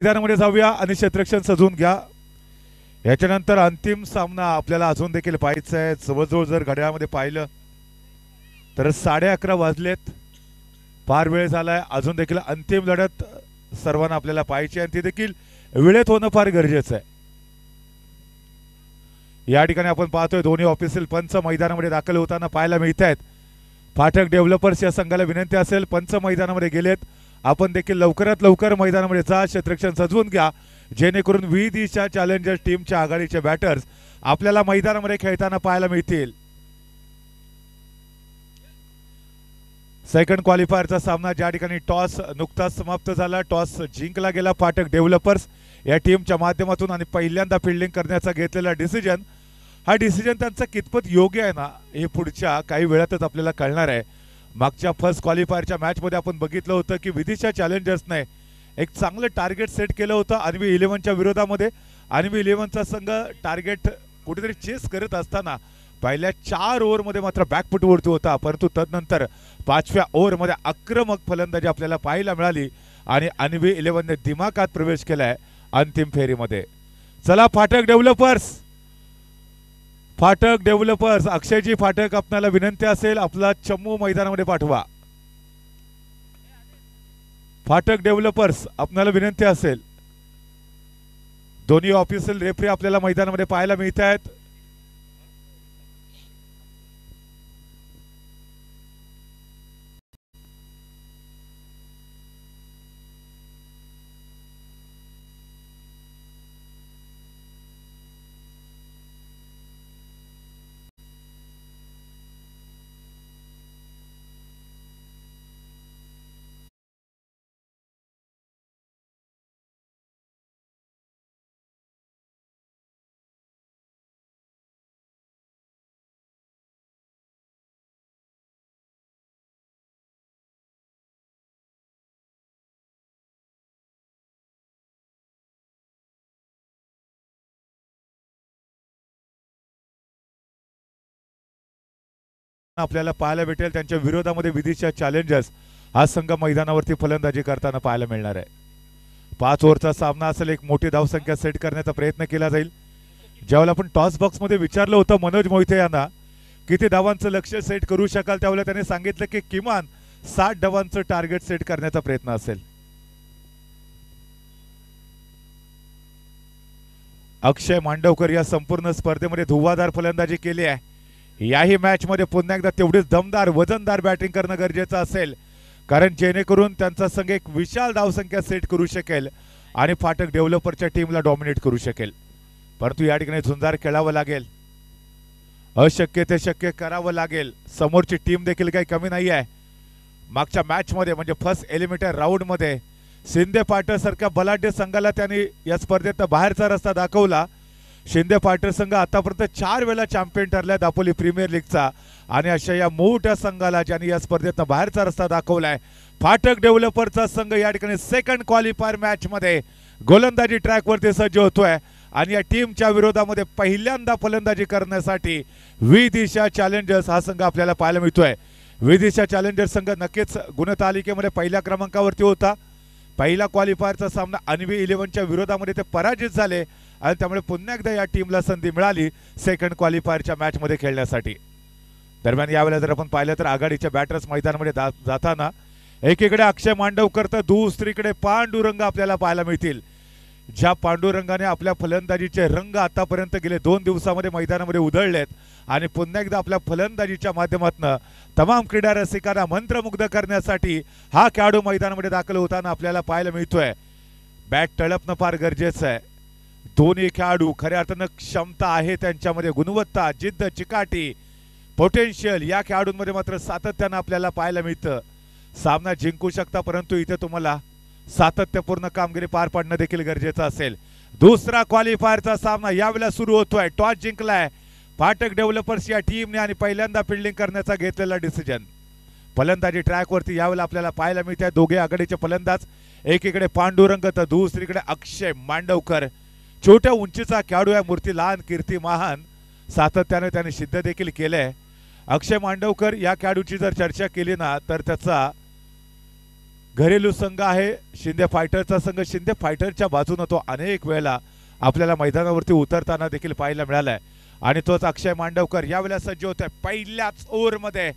मैदानामध्ये जाऊया आणि क्षेत्ररक्षण सजवून घ्या। याच्यानंतर अंतिम सामना आपल्याला अजून देखील पाहायचा आहे। जवळजवळ जर घड्याळामध्ये पाहिलं तर 11:30 वाजलेत, फार वेळ झालाय। अजून देखील अंतिम लढत सर्वांना आपल्याला पाहायची आहे, ती देखील वेळेत होणं फार गरजेचं आहे। या ठिकाणी आपण पाहतोय दोन्ही ऑफिशियल पंच मैदानामध्ये दाखल होताना पाहायला मिळत आहेत। फाटक डेव्हलपर्स या संघाला विनंती असेल, पंच मैदानामध्ये गेलेत, आपण देखील लवकरात लवकर मैदानामध्ये जा, क्षेत्ररक्षण सजवून घ्या, जेणेकरून विदिशा चॅलेंजर्स टीमच्या आघाडीचे बॅटर्स आपल्याला मैदानामध्ये खेळताना पाहायला मिळतील। सेकंड क्वालिफायरचा सामना ज्या ठिकाणी टॉस नुकताच समाप्त झाला, टॉस जिंकला गेला फाटक डेव्हलपर्स या टीमच्या माध्यमातून आणि पहिल्यांदा फिल्डिंग करण्याचा घेतलेला डिसिजन, हा डिसिजन त्यांचा कितपत योग्य आहे ना हे पुढच्या काही वेळातच आपल्याला कळणार आहे। मागच्या फर्स्ट क्वालिफायरच्या मॅच मध्ये आपण बघितलं होतं की विदिशा चॅलेंजर्सने एक चांगलं टार्गेट सेट केलं होतं अन्वी 11च्या विरोधामध्ये। अन्वी 11चा संघ टार्गेट कुठेतरी चेस करत असताना पहिल्या 4 ओव्हरमध्ये मात्र बॅकफुटवरती होता, परंतु तदनंतर 5व्या ओव्हरमध्ये आक्रमक फलंदाजी आपल्याला पाहायला मिळाली आणि अन्वी 11ने दिमाखात प्रवेश केलाय अंतिम फेरीमध्ये। चला फाटक डेव्हलपर्स अक्षयजी फाटक, आपल्याला विनंती असेल आपला चमू मैदानामध्ये पाठवा। फाटक डेव्हलपर्स आपल्याला विनंती असेल, दोन्ही ऑफिशियल रेफरी आपल्याला मैदानामध्ये पाहायला मिळत आहेत। आपल्याला पाहायला भेटेल त्यांच्या विरोधामध्ये विदिशा चॅलेंजर्स हा संघ मैदानावरती फलंदाजी करताना पाहायला मिळणार आहे। 5 ओव्हरचा सामना असेल, एक मोठी धावसंख्या सेट करण्याचा प्रयत्न केला जाईल। ज्यावेळेला आपण टॉस बॉक्स मध्ये विचारलं होतं मनोज मोहिते यांना किती धावांचं लक्ष सेट करू शकाल, त्यावेळेला त्यांनी सांगितलं की किमान 60 धावांचं टार्गेट सेट करण्याचा प्रयत्न असेल। अक्षय मांडवकर या संपूर्ण स्पर्धेमध्ये धुव्वाधार फलंदाजी केली आहे। याही मॅच मध्ये पुन्हा एकदा तेवढीच दमदार वजनदार बॅटिंग करणं गरजेचं असेल, कारण जेणेकरून त्यांचा संघ एक विशाल धावसंख्या सेट करू शकेल आणि फाटक डेव्हलपरच्या टीमला डॉमिनेट करू शकेल। परंतु या ठिकाणी झुंजार खेळावं लागेल, अशक्य ते शक्य करावं लागेल। समोरची टीम देखील काही कमी नाही आहे। मागच्या मॅच मध्ये म्हणजे फर्स्ट एलिमिनेटर राऊंड मध्ये शिंदे पाटील सारख्या बलाढ्य संघाला त्यांनी या स्पर्धेत बाहेरचा रस्ता दाखवला। शिंदे पाटील संघ आतापर्यंत 4 वेळा चॅम्पियन ठरलाय दापोली प्रीमियर लीगचा, आणि अशा या मोठ्या संघाला ज्यांनी या स्पर्धेत बाहेरचा रस्ता दाखवलाय फाटक डेव्हलपरचा संघ या ठिकाणी सेकंड क्वालिफायर मॅच मध्ये गोलंदाजी ट्रॅक वरती सज्ज होतोय आणि या टीमच्या विरोधामध्ये पहिल्यांदा फलंदाजी करण्यासाठी विदिशा चॅलेंजर्स हा संघ आपल्याला पाहायला मिळतोय। विदिशा चॅलेंजर्स संघ नक्कीच गुणतालिकेमध्ये पहिल्या क्रमांकावरती होता। पहिला क्वालिफायरचा सामना अन्वी 11च्या विरोधामध्ये ते पराजित झाले आणि त्यामुळे पुन्हा एकदा या टीमला संधी मिळाली सेकंड क्वालिफायरच्या मॅच मध्ये खेळण्यासाठी। दरम्यान यावेळेला जर आपण पाहिलं तर आघाडीच्या बॅटर्स मैदानामध्ये जाताना एकीकडे अक्षय मांडवकर तर दुसरीकडे पांडुरंग आपल्याला पाहायला मिळतील। ज्या पांडुरंगाने आपल्या फलंदाजीचे रंग आतापर्यंत गेले 2 दिवसामध्ये मैदानामध्ये उधळलेत आणि पुन्हा एकदा आपल्या फलंदाजीच्या माध्यमातून तमाम क्रीडा रसिकांना मंत्रमुग्ध करण्यासाठी हा खेळाडू मैदानामध्ये दाखल होताना आपल्याला पाहायला मिळतोय। बॅट टळपणं फार गरजेचं आहे। दोन्ही खेळाडू खऱ्या अर्थानं क्षमता आहे त्यांच्यामध्ये, गुणवत्ता, जिद्द, चिकाटी, पोटेन्शियल या खेळाडूंमध्ये मात्र सातत्यानं आपल्याला पाहायला मिळतं। सामना जिंकू शकता, परंतु इथे तुम्हाला सातत्यपूर्ण कामगिरी पार पाडणं देखील गरजेचं असेल। दुसरा क्वालिफायरचा सामना यावेळेला सुरू होतोय। टॉस जिंकलाय फाटक डेव्हलपर्स या टीमने आणि पहिल्यांदा फिल्डिंग करण्याचा घेतलेला डिसिजन। फलंदाजी ट्रॅक वरती यावेळेला आपल्याला पाहायला मिळते दोघे आघाडीचे फलंदाज, एकीकडे पांडुरंग तर दुसरीकडे अक्षय मांडवकर। छोट्या उंचीचा खेळाडू आहे, मूर्ती लहान कीर्ती महान, सातत्याने त्याने सिद्ध देखील केलंय। अक्षय मांडवकर या खेळाडूची जर चर्चा केली ना तर त्याचा घरेलू संघ आहे शिंदे फायटरचा संघ. शिंदे फायटरच्या बाजूने तो अनेक वेळेला आपल्याला मैदानावरती उतरताना देखील पाहायला मिळालाय आणि तोच अक्षय मांडवकर यावेळेला सज्ज होतोय. पहिल्याच ओव्हरमध्ये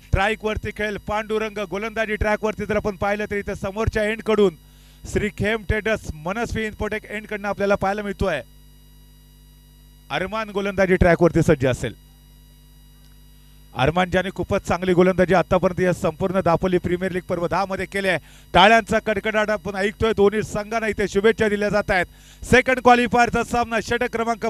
स्ट्राइक वरती खेळ पांडुरंग. गोलंदाजी ट्रॅक वरती जर आपण पाहिलं तर इथे समोरच्या एंड कडून श्री खेम ट्रेडर्स मनस्वी इन्फोटेक एंड कडून आपल्याला पाहायला मिळतोय अरमान गोलंदाजी ट्रॅक वरती सज्ज असेल. अरमान ज्याने खूपच चांगली गोलंदाजी आतापर्यंत या संपूर्ण दापोली प्रीमियर लीग पर्व 10 मध्ये केले. टाळ्यांचा कडकडाट आपण ऐकतोय. दोन्ही संघांना इथे शुभेच्छा दिल्या जात आहेत. सेकंड क्वालिफायरचा सामना षटक क्रमांक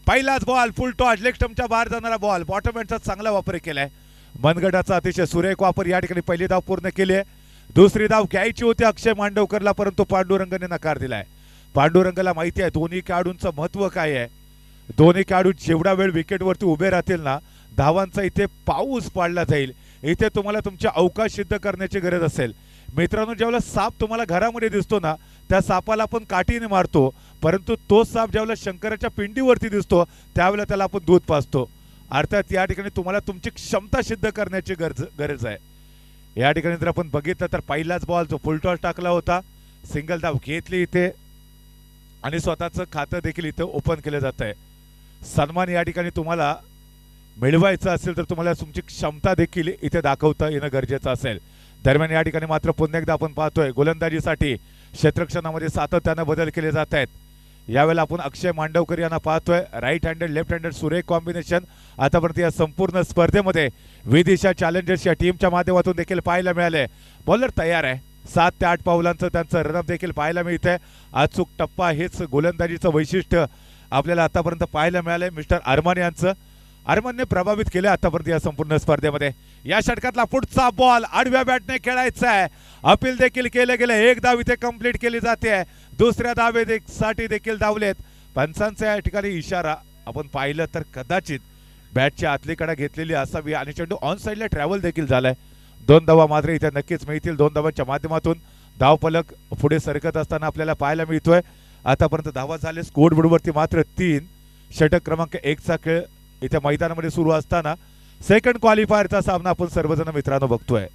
पहिलाच बॉल फुल टॉस लेग स्टंपच्या बाहेर जाणारा बॉल बॉटम एंडचा चांगला वापर केलाय. मनगटाचा अतिशय सुरेख वापर या ठिकाणी पहिली धाव पूर्ण केली आहे. दुसरी धाव घ्यायची होती अक्षय मांडवकरला परंतु पांडुरंगने नकार दिलाय. पांडुरंगला माहिती आहे दोन्ही खेळाडूंचं महत्व काय आहे. दोन्ही खेळाडू जेवढा वेळ विकेटवरती उभे राहतील ना धावांचा इथे पाऊस पाडला जाईल. इथे तुम्हाला तुमचे अवकाश सिद्ध करण्याची गरज असेल. मित्रांनो ज्यावेळेला साप तुम्हाला घरामध्ये दिसतो ना त्या सापाला आपण काठीने मारतो परंतु तो साप ज्यावेळेला शंकराच्या पिंडीवरती दिसतो त्यावेळेला त्याला आपण दूध पाजतो. अर्थात या ठिकाणी तुम्हाला तुमची क्षमता सिद्ध करण्याची गरज आहे. या ठिकाणी जर आपण बघितलं तर पहिलाच बॉल जो फुल टॉस टाकला होता सिंगल धाव घेतली इथे आणि स्वतःचं खातं देखील इथे ओपन केलं जात आहे. सन्मान या ठिकाणी तुम्हाला मिळवायचं असेल तर तुम्हाला तुमची क्षमता देखील इथे दाखवता येणं गरजेचं असेल. दरम्यान या ठिकाणी मात्र पुन्हा एकदा आपण पाहतोय गोलंदाजीसाठी क्षेत्ररक्षणामध्ये सातत्याने बदल केले जात आहेत. यावेळेला आपण अक्षय मांडवकर यांना पाहतोय. राईट हँडेड लेफ्ट हँडेड सुरेख कॉम्बिनेशन आतापर्यंत या संपूर्ण स्पर्धेमध्ये विदिशा चॅलेंजर्स या टीमच्या माध्यमातून देखील पाहायला मिळाले. बॉलर तयार आहे. 7 ते 8 पावलांचं त्यांचं रनअप देखील पाहायला मिळतंय. अचूक टप्पा हेच गोलंदाजीचं वैशिष्ट्य आपल्याला आतापर्यंत पाहायला मिळालंय. मिस्टर अरमान यांचं अरमानने प्रभावित केले आतापर्यंत या संपूर्ण स्पर्धेमध्ये. या षटकातला पुढचा बॉल आडव्या बॅटने खेळायचा आहे. अपील देखील केले गेले. एक धाव इथे कंप्लीट केली जाते. दुसऱ्या धावेसाठी देखील धावलेत. पंचांचा या ठिकाणी इशारा आपण पाहिलं तर कदाचित बॅटच्या आतलीकडे घेतलेली असावी आणि चेंडू ऑन साइडला ट्रॅव्हल देखील झालाय. 2 धावा मात्र इथे नक्कीच मिळतील. 2 धावांच्या माध्यमातून धावफलक पुढे सरकत असताना आपल्याला पाहायला मिळतोय. आतापर्यंत धावा झाले स्कोरबोर्डवरती मात्र 3. षटक क्रमांक 1 चा खेळ इथे मैदानामध्ये सुरू असताना सेकंड क्वालिफायरचा सामना आपण सर्वजण मित्रांनो बघतोय.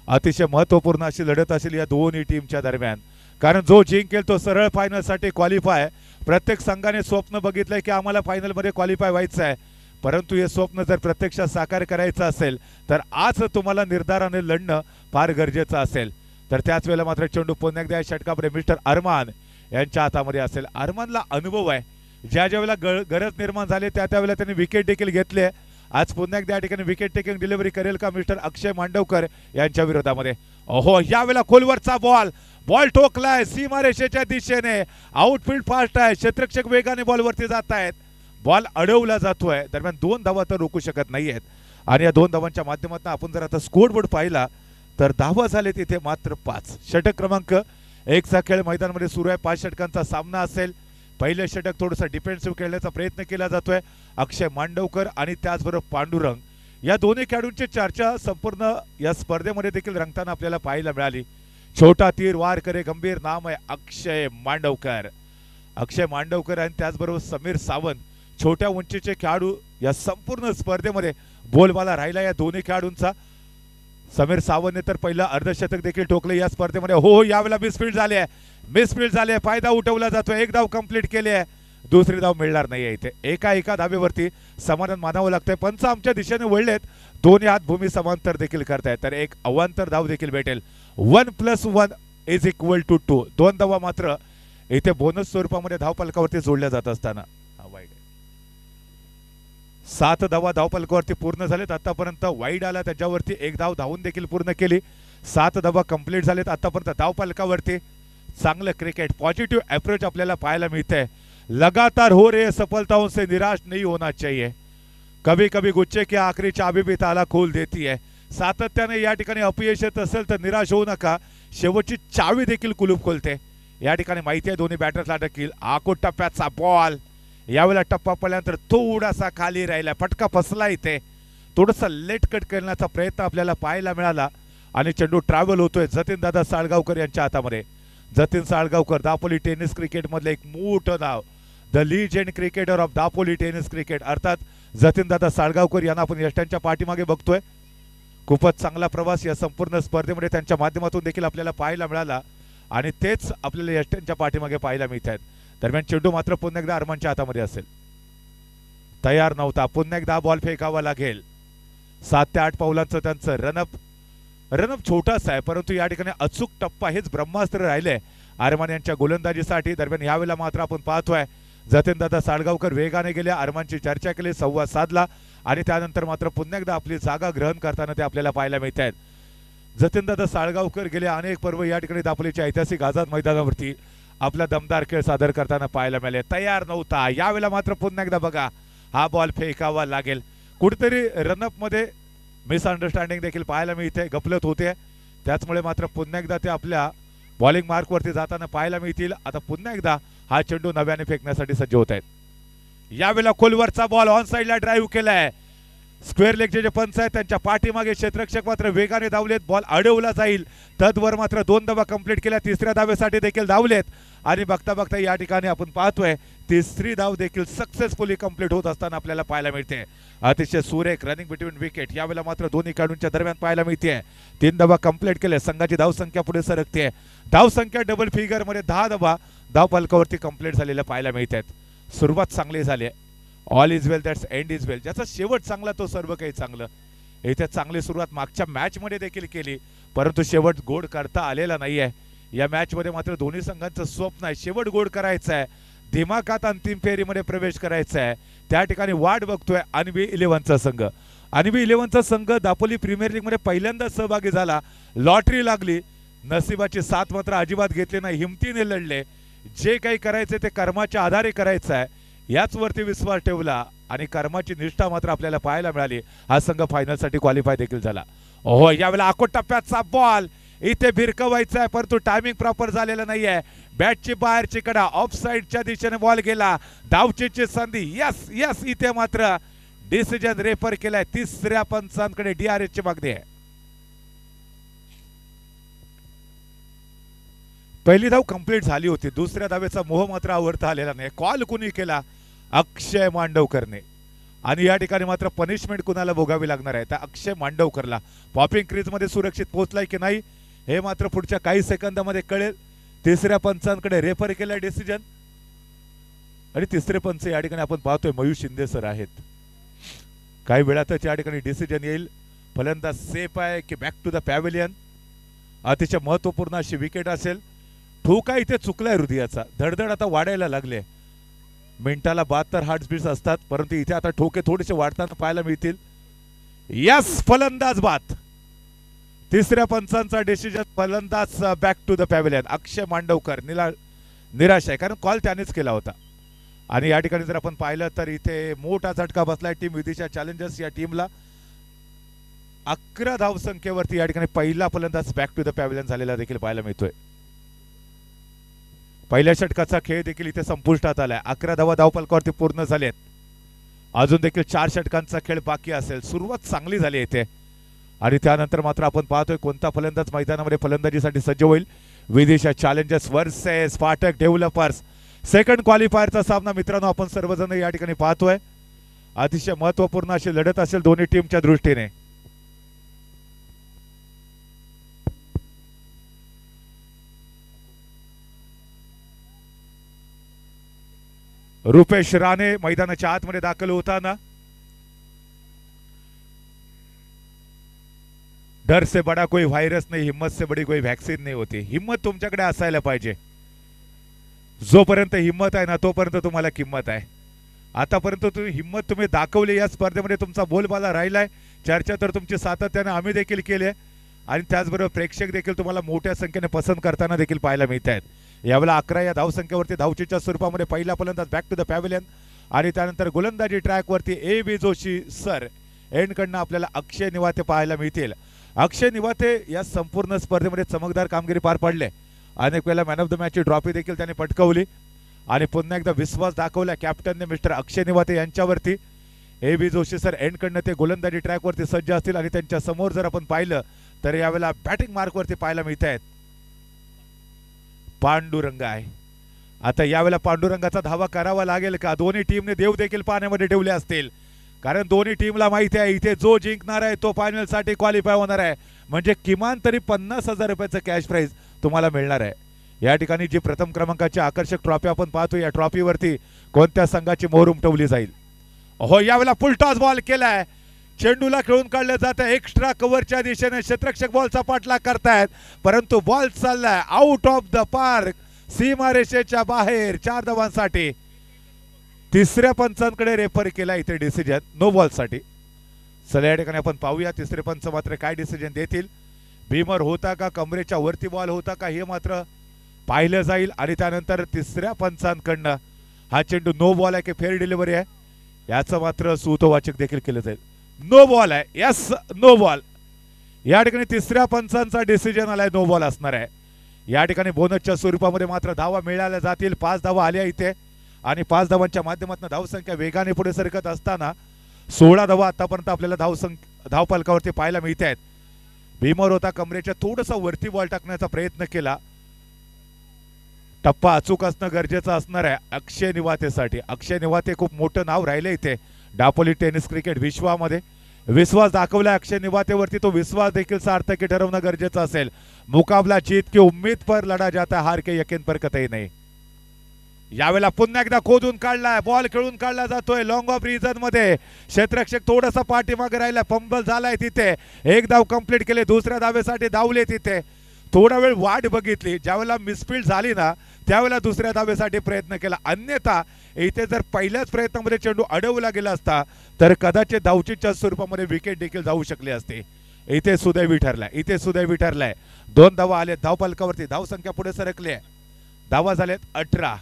अतिशय महत्वपूर्ण अशी लढत असेल या दोन्ही टीमच्या दरम्यान कारण जो जिंकेल तो सरळ फायनल साठी क्वालिफाय. प्रत्येक संघाने स्वप्न बघितलंय की आम्हाला फायनल मध्ये क्वालिफाय व्हायचं आहे परंतु हे स्वप्न जर प्रत्यक्षात साकार करायचं असेल तर आज तुम्हाला निर्धाराने लढणं फार गरजेचं असेल. तर त्याच वेळेला मात्र चेंडू पुन्हा एकदा षटकामध्ये मिस्टर अरमान यांच्या हातामध्ये असेल. अरमानला अनुभव आहे. ज्या वेळेला गरज निर्माण झाली त्या त्यावेळेला त्यांनी विकेट देखील घेतले. आज पुन्हा एकदा या ठिकाणी विकेट टेकिंग डिलिव्हरी करेल का मिस्टर अक्षय मांडवकर यांच्या विरोधामध्ये. ओहो यावेळेला खोलवरचा बॉल ठोकलाय सीमारेषेच्या दिशेने. आउटफील्ड फास्ट आहे. क्षेत्ररक्षक वेगाने बॉलवरती जात आहेत. बॉल अडवला जातोय. दरम्यान 2 धावा तर रोखू शकत नाहीयेत आणि या 2 धावांच्या माध्यमातून आपण जर आता स्कोरबोर्ड पाहिला तर धावा झाले तिथे मात्र 5. षटक क्रमांक 1 चा खेळ मैदानामध्ये सुरू आहे. 5 षटकांचा सामना असेल. पहिले षटक थोडंसं डिफेन्सिव्ह खेळण्याचा प्रयत्न केला जातोय. अक्षय मांडवकर आणि त्याचबरोबर पांडुरंग या दोन्ही खेळाडूंची चर्चा संपूर्ण या स्पर्धेमध्ये देखील रंगताना आपल्याला पाहायला मिळाली. छोटा तीर वार करे गंभीर नाम आहे अक्षय मांडवकर. अक्षय मांडवकर आणि त्याचबरोबर समीर सावंत छोट्या उंचीचे खेळाडू या संपूर्ण स्पर्धेमध्ये बोलबाला राहिला या दोन्ही खेळाडूंचा. समीर सावंतने तर पहिला अर्धशतक देखील ठोकले या स्पर्धेमध्ये. हो यावेळेला मिसफील्ड झाले. फायदा उठवला जातोय. 1 धाव कंप्लीट केली आहे. दुसरी धाव मिळणार नाहीये इथे. एका धावेवरती समाधान मानावं लागतंय. पंच आमच्या दिशेने वळलेत. दोन्ही हात भूमी समांतर देखील करतायत तर एक अवांतर धाव देखील भेटेल. 1 + 1 = 2. 2 धावा मात्र इथे बोनस स्वरूपामध्ये धावफलकावरती जोडल्या जात असताना 7 धावा धावफलकावरती पूर्ण झालेत. आतापर्यंत वाईड आला त्याच्यावरती 1 धाव धावून देखील पूर्ण केली. 7 धावा कंप्लीट झालेत आतापर्यंत धावफलकावरती. चांगलं क्रिकेट पॉझिटिव्ह अप्रोच आपल्याला पाहायला मिळतंय. लगातार हो रही सफलताओं से निराश नहीं होना चाहिए. कभी कभी गुच्छे की आखरी चाबी भी ताला खोल देती है. सातत्याने या ठिकाणी अपयश येत असेल तर निराश होऊ नका. शेवटची चावी देखील कुलूप खोलते. या ठिकाणी माहिती आहे दोन्ही बॅटर्सला देखील आखोट टप्प्याचा बॉल. यावेळेला टप्पा पडल्यानंतर थोडासा खाली राहिला. फटका फसला इथे. थोडासा लेट कट करण्याचा प्रयत्न आपल्याला पाहायला मिळाला आणि चेंडू ट्रॅव्हल होतोय जतीनदादा साळगावकर यांच्या हातामध्ये. जतीन साळगावकर दापोली टेनिस क्रिकेट मधले एक मोठं नाव. The legend cricketer of Dapoli tennis cricket अर्थात जतीनदादा साळगावकर यांना आपण यष्टांच्या पाठीमागे बघतोय. खूपच चांगला प्रवास या संपूर्ण स्पर्धेमध्ये त्यांच्या माध्यमातून देखील आपल्याला पाहायला मिळाला आणि तेच आपल्याला यष्ट्यांच्या पाठीमागे पाहायला मिळत आहेत. दरम्यान चेंडू मात्र पुन्हा एकदा अरमानच्या हातामध्ये असेल. तयार नव्हता, पुन्हा एकदा बॉल फेकावा लागेल. 7 ते 8 पावलांचं त्यांचं रनअप छोटासा आहे, परंतु या ठिकाणी अचूक टप्पा हेच ब्रह्मास्त्र राहिले अरमान यांच्या गोलंदाजीसाठी. दरम्यान यावेळेला मात्र आपण पाहतोय जतीनदादा साळगावकर वेगाने गेले, अरमानची चर्चा केली, संवाद साधला आणि त्यानंतर मात्र पुन्हा एकदा आपली जागा ग्रहण करताना ते आपल्याला पाहायला मिळत आहेत. जतीनदादा साळगावकर गेले अनेक पर्व या ठिकाणी दापोलीच्या ऐतिहासिक आझाद मैदानावरती आपला दमदार खेळ सादर करताना पाहायला मिळाले. तयार नव्हता, यावेळेला मात्र पुन्हा एकदा बघा हा बॉल फेकावा लागेल. कुठेतरी रनअप मध्ये मिसअंडरस्टँडिंग देखील पाहायला मिळते, गफलत होते, त्याचमुळे मात्र पुन्हा एकदा ते आपल्या बॉलिंग मार्कवरती जाताना पाहायला मिळतील. आता पुन्हा एकदा हा चेंडू नव्याने फेकण्यासाठी सज्ज होत आहेत. यावेळेला खोलवरचा बॉल ऑन साइडला ड्राईव्ह केलाय. स्क्वेअर लेगचे जे पंच आहेत त्यांच्या पाठीमागे क्षेत्ररक्षक मात्र वेगाने धावलेत, बॉल अडवला जाईल. तदवर मात्र 2 धावा कंप्लीट केल्या, तिसऱ्या धावेसाठी देखील धावलेत आणि बघता बघता या ठिकाणी आपण पाहतोय तिसरी धाव देखील सक्सेसफुली कंप्लीट होत असताना आपल्याला पाहायला मिळते. अतिशय सुरेख रनिंग बिटवीन विकेट यावेळेला मात्र दोन्ही खेळाडूंच्या दरम्यान पाहायला मिळते. 3 धावा कंप्लीट केले, संघाची धावसंख्या पुढे सरकते. धावसंख्या डबल फिगर मध्ये 10 धावा धावफलकावरती कंप्लीट झालेल्या पाहायला मिळतात. सुरुवात चांगली झाली. All is well that's end is well, ज्याचा शेवट चांगला तो सर्व काही चांगलं. इथे चांगली सुरुवात मागच्या मॅच मध्ये देखील केली, परंतु शेवट गोड करता आलेला नाहीये. या मॅच मध्ये मात्र दोन्ही संघांचं स्वप्न आहे शेवट गोड करायचं आहे, दिमागात अंतिम फेरीमध्ये प्रवेश करायचा आहे. त्या ठिकाणी वाट बघतोय अन्वी 11चा संघ. अन्वी 11चा संघ दापोली प्रीमियर लीग मध्ये पहिल्यांदा सहभागी झाला. लॉटरी लागली, नशिबाची साथ मात्र अजिबात घेतली नाही, हिमतीने लढले. जे काही करायचे ते कर्माच्या आधारे करायचं आहे याच वरती विश्वास ठेवला आणि कर्माची निष्ठा मात्र आपल्याला पाहायला मिळाली. हा संघ फायनल साठी क्वालिफाय देखील झाला. ओहो, यावेळेला आखो टप्प्याचा बॉल इथे भिरकवायचा आहे, परंतु टायमिंग प्रॉपर झालेला नाहीये. बॅटची बाहेरची कडा ऑफ साइडच्या दिशेने बॉल गेला, धावचीची संधी. यस यस, इथे मात्र डिसिजन रेफर केलाय. तिसऱ्या पंचांकडे DRS ची मागणी आहे. पहिली धाव कंप्लीट झाली होती, दुसऱ्या धावेचा मोह मात्र आवडता आलेला नाही. कॉल कुणी केला? अक्षय मांडवकरने. आणि या ठिकाणी मात्र पनिशमेंट कुणाला भोगावी लागणार आहे? तर अक्षय मांडवकरला. पॉपिंग क्रीज मध्ये सुरक्षित पोहोचलाय की नाही हे मात्र पुढच्या काही सेकंदामध्ये कळेल. तिसऱ्या पंचांकडे रेफर केला डिसिजन आणि तिसरे पंच या ठिकाणी आपण पाहतोय मयूष शिंदे सर आहेत. काही वेळातच या ठिकाणी डिसिजन येईल. फलंदाज सेफ आहे की बॅक टू द पॅव्हिलियन. अतिशय महत्वपूर्ण अशी विकेट असेल. ठोका इथे चुकलाय हृदयाचा, धडधड आता वाढायला लागले. मिनिटाला 72 हार्टबीट्स असतात, परंतु इथे आता ठोके थोडेसे वाढताना पाहायला मिळतील. यस, फलंदाज बाद. तिसऱ्या पंचांचा डिसिजन, फलंदाज बॅक टू द पॅव्हिलियन. अक्षय मांडवकर निराश आहे, कारण कॉल त्यानेच केला होता. आणि या ठिकाणी जर आपण पाहिलं तर इथे मोठा झटका बसलाय टीम विदिशा चॅलेंजर्स या टीमला. 11 धावसंख्येवरती या ठिकाणी पहिला फलंदाज बॅक टू द पॅव्हिलियन झालेला देखील पाहायला मिळतोय. पहिल्या षटकाचा खेळ देखील इथे संपुष्टात आलाय. 11 धावा धावफलकावरती पूर्ण झालेत. अजून देखील 4 षटकांचा खेळ बाकी असेल. सुरुवात चांगली झाली इथे आणि त्यानंतर मात्र आपण पाहतोय कोणता फलंदाज मैदानामध्ये फलंदाजीसाठी सज्ज होईल. Vidisha challengers versus Spartak developers. Second क्वालिफायरचा सामना मित्रांनो आपण सर्वजण या ठिकाणी पाहतोय. अतिशय महत्वपूर्ण अशी लढत असेल दोन्ही टीमच्या दृष्टीने. रुपेश राणे मैदानाच्या आतमध्ये दाखल होताना डर से बड़ा कोई व्हायरस नहीं, हिम्मत से बड़ी कोई वॅक्सिन नहीं होती. हिम्मत तुमच्याकडे असायला पाहिजे. जोपर्यंत हिम्मत आहे ना तोपर्यंत तुम्हाला किंमत आहे. आतापर्यंत तुम्ही हिम्मत दाखवली, या स्पर्धेमध्ये तुमचा बोलबाला राहिलाय. चर्चा तर तुमची सातत्याने आम्ही देखील केली आहे आणि त्याचबरोबर प्रेक्षक देखील तुम्हाला मोठ्या संख्येने पसंत करताना देखील पाहायला मिळत आहेत. यावेळेला 11 या धावसंख्येवरती धावचीच्या स्वरूपामध्ये पहिला फलंदाज बॅक टू द पॅव्हिलियन आणि त्यानंतर गोलंदाजी ट्रॅकवरती AB जोशी सर एंडकडनं आपल्याला अक्षय निवाते पाहायला मिळतील. अक्षय निवाते या संपूर्ण स्पर्धेमध्ये चमकदार कामगिरी पार पाडले. अनेक वेळेला मॅन ऑफ द मॅचची ट्रॉफी देखील त्यांनी पटकावली आणि पुन्हा एकदा विश्वास दाखवला कॅप्टनने मिस्टर अक्षय निवाते यांच्यावरती. AB जोशी सर एंडकडनं ते गोलंदाजी ट्रॅकवरती सज्ज असतील आणि त्यांच्या समोर जर आपण पाहिलं तर यावेळेला बॅटिंग मार्कवरती पाहायला मिळत आहेत पांडुरंग आहे. आता यावेळेला पांडुरंगाचा धावा करावा लागेल का? दोन्ही टीमने देव देखील पाण्यामध्ये ठेवले असतील, कारण दोन्ही टीमला माहिती आहे इथे जो जिंकणार आहे तो फायनल साठी क्वालिफाय होणार आहे, म्हणजे किमान तरी 50,000 रुपयाचं कॅश प्राइज तुम्हाला मिळणार आहे। या ठिकाणी जी प्रथम क्रमांकाची आकर्षक ट्रॉफी आपण पाहतो, या ट्रॉफीवरती कोणत्या संघाची मोहर उमटवली जाईल। हो, यावेळेला फुल टॉस बॉल केलाय, चेंडूला खेळून काढलं जातं एक्स्ट्रा कव्हरच्या दिशेने, क्षेत्ररक्षक बॉलचा पाठलाग करतायत परंतु बॉल चाललाय आउट ऑफ द पार्क, सीमारेषेच्या बाहेर 4 धावांसाठी। तिसऱ्या पंचांकडे रेफर केला इथे डिसिजन नो बॉल साठी। चला या ठिकाणी आपण पाहूया तिसरे पंच मात्र काय डिसिजन देतील। भीमर होता का, कमरेच्या वरती बॉल होता का, हे मात्र पाहिलं जाईल आणि त्यानंतर तिसऱ्या पंचांकडनं हा चेंडू नो बॉल आहे की फेअर डिलिव्हरी आहे याचं मात्र सूतवाचक देखील केलं जाईल। नो बॉल आहे, यस नो बॉल। या ठिकाणी तिसऱ्या पंचांचा डिसिजन आलाय नो बॉल असणार आहे। या ठिकाणी बोनसच्या स्वरूपामध्ये मात्र धावा मिळाल्या जातील। 5 धावा आल्या इथे आणि 5 धावांच्या माध्यमातून धावसंख्या वेगाने पुढे सरकत असताना 16 धावा आतापर्यंत आपल्याला धावफलकावरती पाहायला मिळत आहेत। भीमर होता कमरेच्या थोडसा वरती बॉल टाकण्याचा प्रयत्न केला, टप्पा अचूक असणं गरजेचं असणार आहे अक्षय निवातेसाठी। अक्षय निवाते खूप मोठं नाव राहिले इथे दापोली टेनिस क्रिकेट विश्वामध्ये, विश्वास दाखवला अक्षय निवातेवरती, तो विश्वास देखील सार्थक ठरवणं गरजेचं असेल। मुकाबला जीत की उम्मीद पर लढा जाता, हार के यकीन पर कतई नाही। यावेळेला पुन्हा एकदा खोदून काढलाय, बॉल खेळून काढला जातोय लॉंग ऑफ रिझन मध्ये, क्षेत्ररक्षक थोडासा पाठीमागे राहिला, फंबल झालाय तिथे, एक धाव कंप्लीट केले, दुसऱ्या धावेसाठी धावले तिथे, थोडा वेळ वाट बघितली, ज्यावेळेला मिसफील्ड झाली ना त्यावेळेला दुसऱ्या धावेसाठी प्रयत्न केला, अन्यथा इथे जर पहिल्याच प्रयत्नामध्ये चेंडू अडवला गेला असता तर कदाचित धावचीच्या स्वरूपामध्ये विकेट देखील जाऊ शकली असते। इथे सुदैवी ठरलाय, इथे सुदैवी ठरलाय। 2 धावा आले धावफलकावरती, धावसंख्या पुढे सरकली आहे, धावा झाल्यात 18।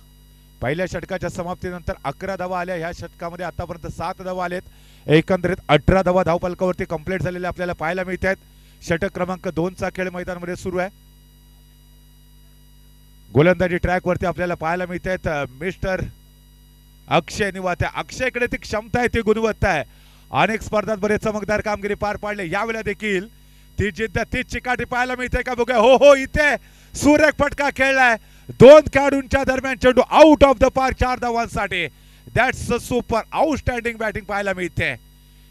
पहिल्या षटकाच्या समाप्तीनंतर 11 धावा आल्या, ह्या षटकामध्ये आतापर्यंत 7 धावा आलेत, एकंदरीत 18 धावा धावफलकावरती कंप्लीट झालेल्या आपल्याला पाहायला मिळत आहेत। षटक क्रमांक 2 चा खेळ मैदानामध्ये सुरू आहे। गोलंदाजी ट्रॅक वरती आपल्याला पाहायला मिळत आहेत मिस्टर अक्षय निवाते। अक्षयकडे ती क्षमता आहे, ती गुणवत्ता आहे, अनेक स्पर्धांमध्ये चमकदार कामगिरी पार पाडले, यावेळेला देखील ती जिद्द ती चिकाटी पाहायला मिळते का बघा। हो हो, इथे सुरेख फटका खेळलाय, 2 खेळाडूंच्या दरम्यान चेंडू आउट ऑफ द पार्क 4 धावांसाठी। That's a super outstanding batting पाहायला मिळते।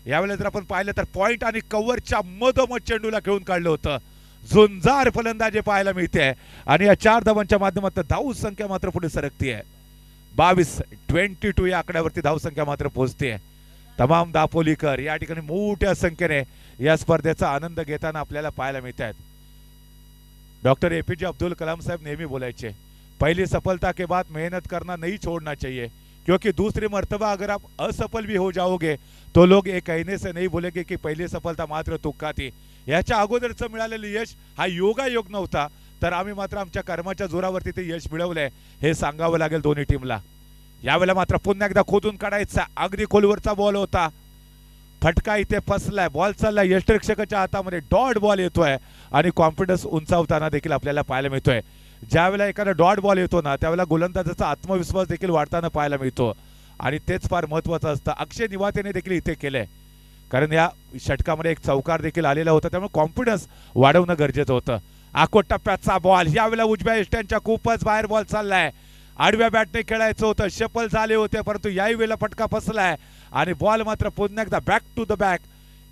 यावेळेला जर आपण पाहिलं तर पॉइंट आणि कव्हरच्या मधोमध चेंडूला खेळून काढलं होतं, झुंजार फलंदाजी पाहायला मिळते आणि या 4 धावांच्या माध्यमातून धाव संख्या मात्र पुढे सरकते आहे। 22 या आकड्यावरती धावसंख्या मात्र पोहोचते। तमाम दापोलीकर या ठिकाणी मोठ्या संख्येने या स्पर्धेचा आनंद घेताना आपल्याला पाहायला मिळत आहेत। डॉक्टर एपीजे अब्दुल कलाम साहब नेहमी बोलायचे, पहली सफलता के बाद मेहनत करना नहीं छोड़ना चाहिए, क्योंकि दूसरी मर्तबा अगर आप असफल भी हो जाओगे तो लोग ये कहने से नहीं बोलेंगे की पहिली सफलता मात्र तुक्का थी। याच्या अगोदरचं मिळालेलं यश हा योगायोग नव्हता, तर आम्ही मात्र आमच्या कर्माच्या जोरावरती ते यश मिळवलंय हे सांगावं लागेल दोन्ही टीमला। यावेळेला मात्र पुन्हा एकदा खोदून काढायचा, अगदी खोलवरचा बॉल होता, फटका इथे फसलाय, बॉल चाललाय यष्टिरक्षकाच्या हातामध्ये, डॉट बॉल येतोय आणि कॉन्फिडन्स उंचावताना देखील आपल्याला पाहायला मिळतोय। ज्यावेळेला एखादा डॉट बॉल येतो ना त्यावेळेला गोलंदाजाचा आत्मविश्वास देखील वाढताना पाहायला मिळतो आणि तेच फार महत्त्वाचं असतं। अक्षय निवातेने देखील इथे केलंय, कारण या षटकामध्ये एक चौकार देखील आलेला होता, त्यामुळे कॉन्फिडन्स वाढवणं गरजेचं होतं। आखोट टप्प्याचा बॉल, यावेळेला उजव्या इष्टांच्या खूपच बाहेर बॉल चाललाय, आडव्या बॅटने खेळायचं होतं, शफल झाले होते, परंतु याही वेळेला फटका फसलाय आणि बॉल मात्र पुन्हा एकदा बॅक टू द बॅक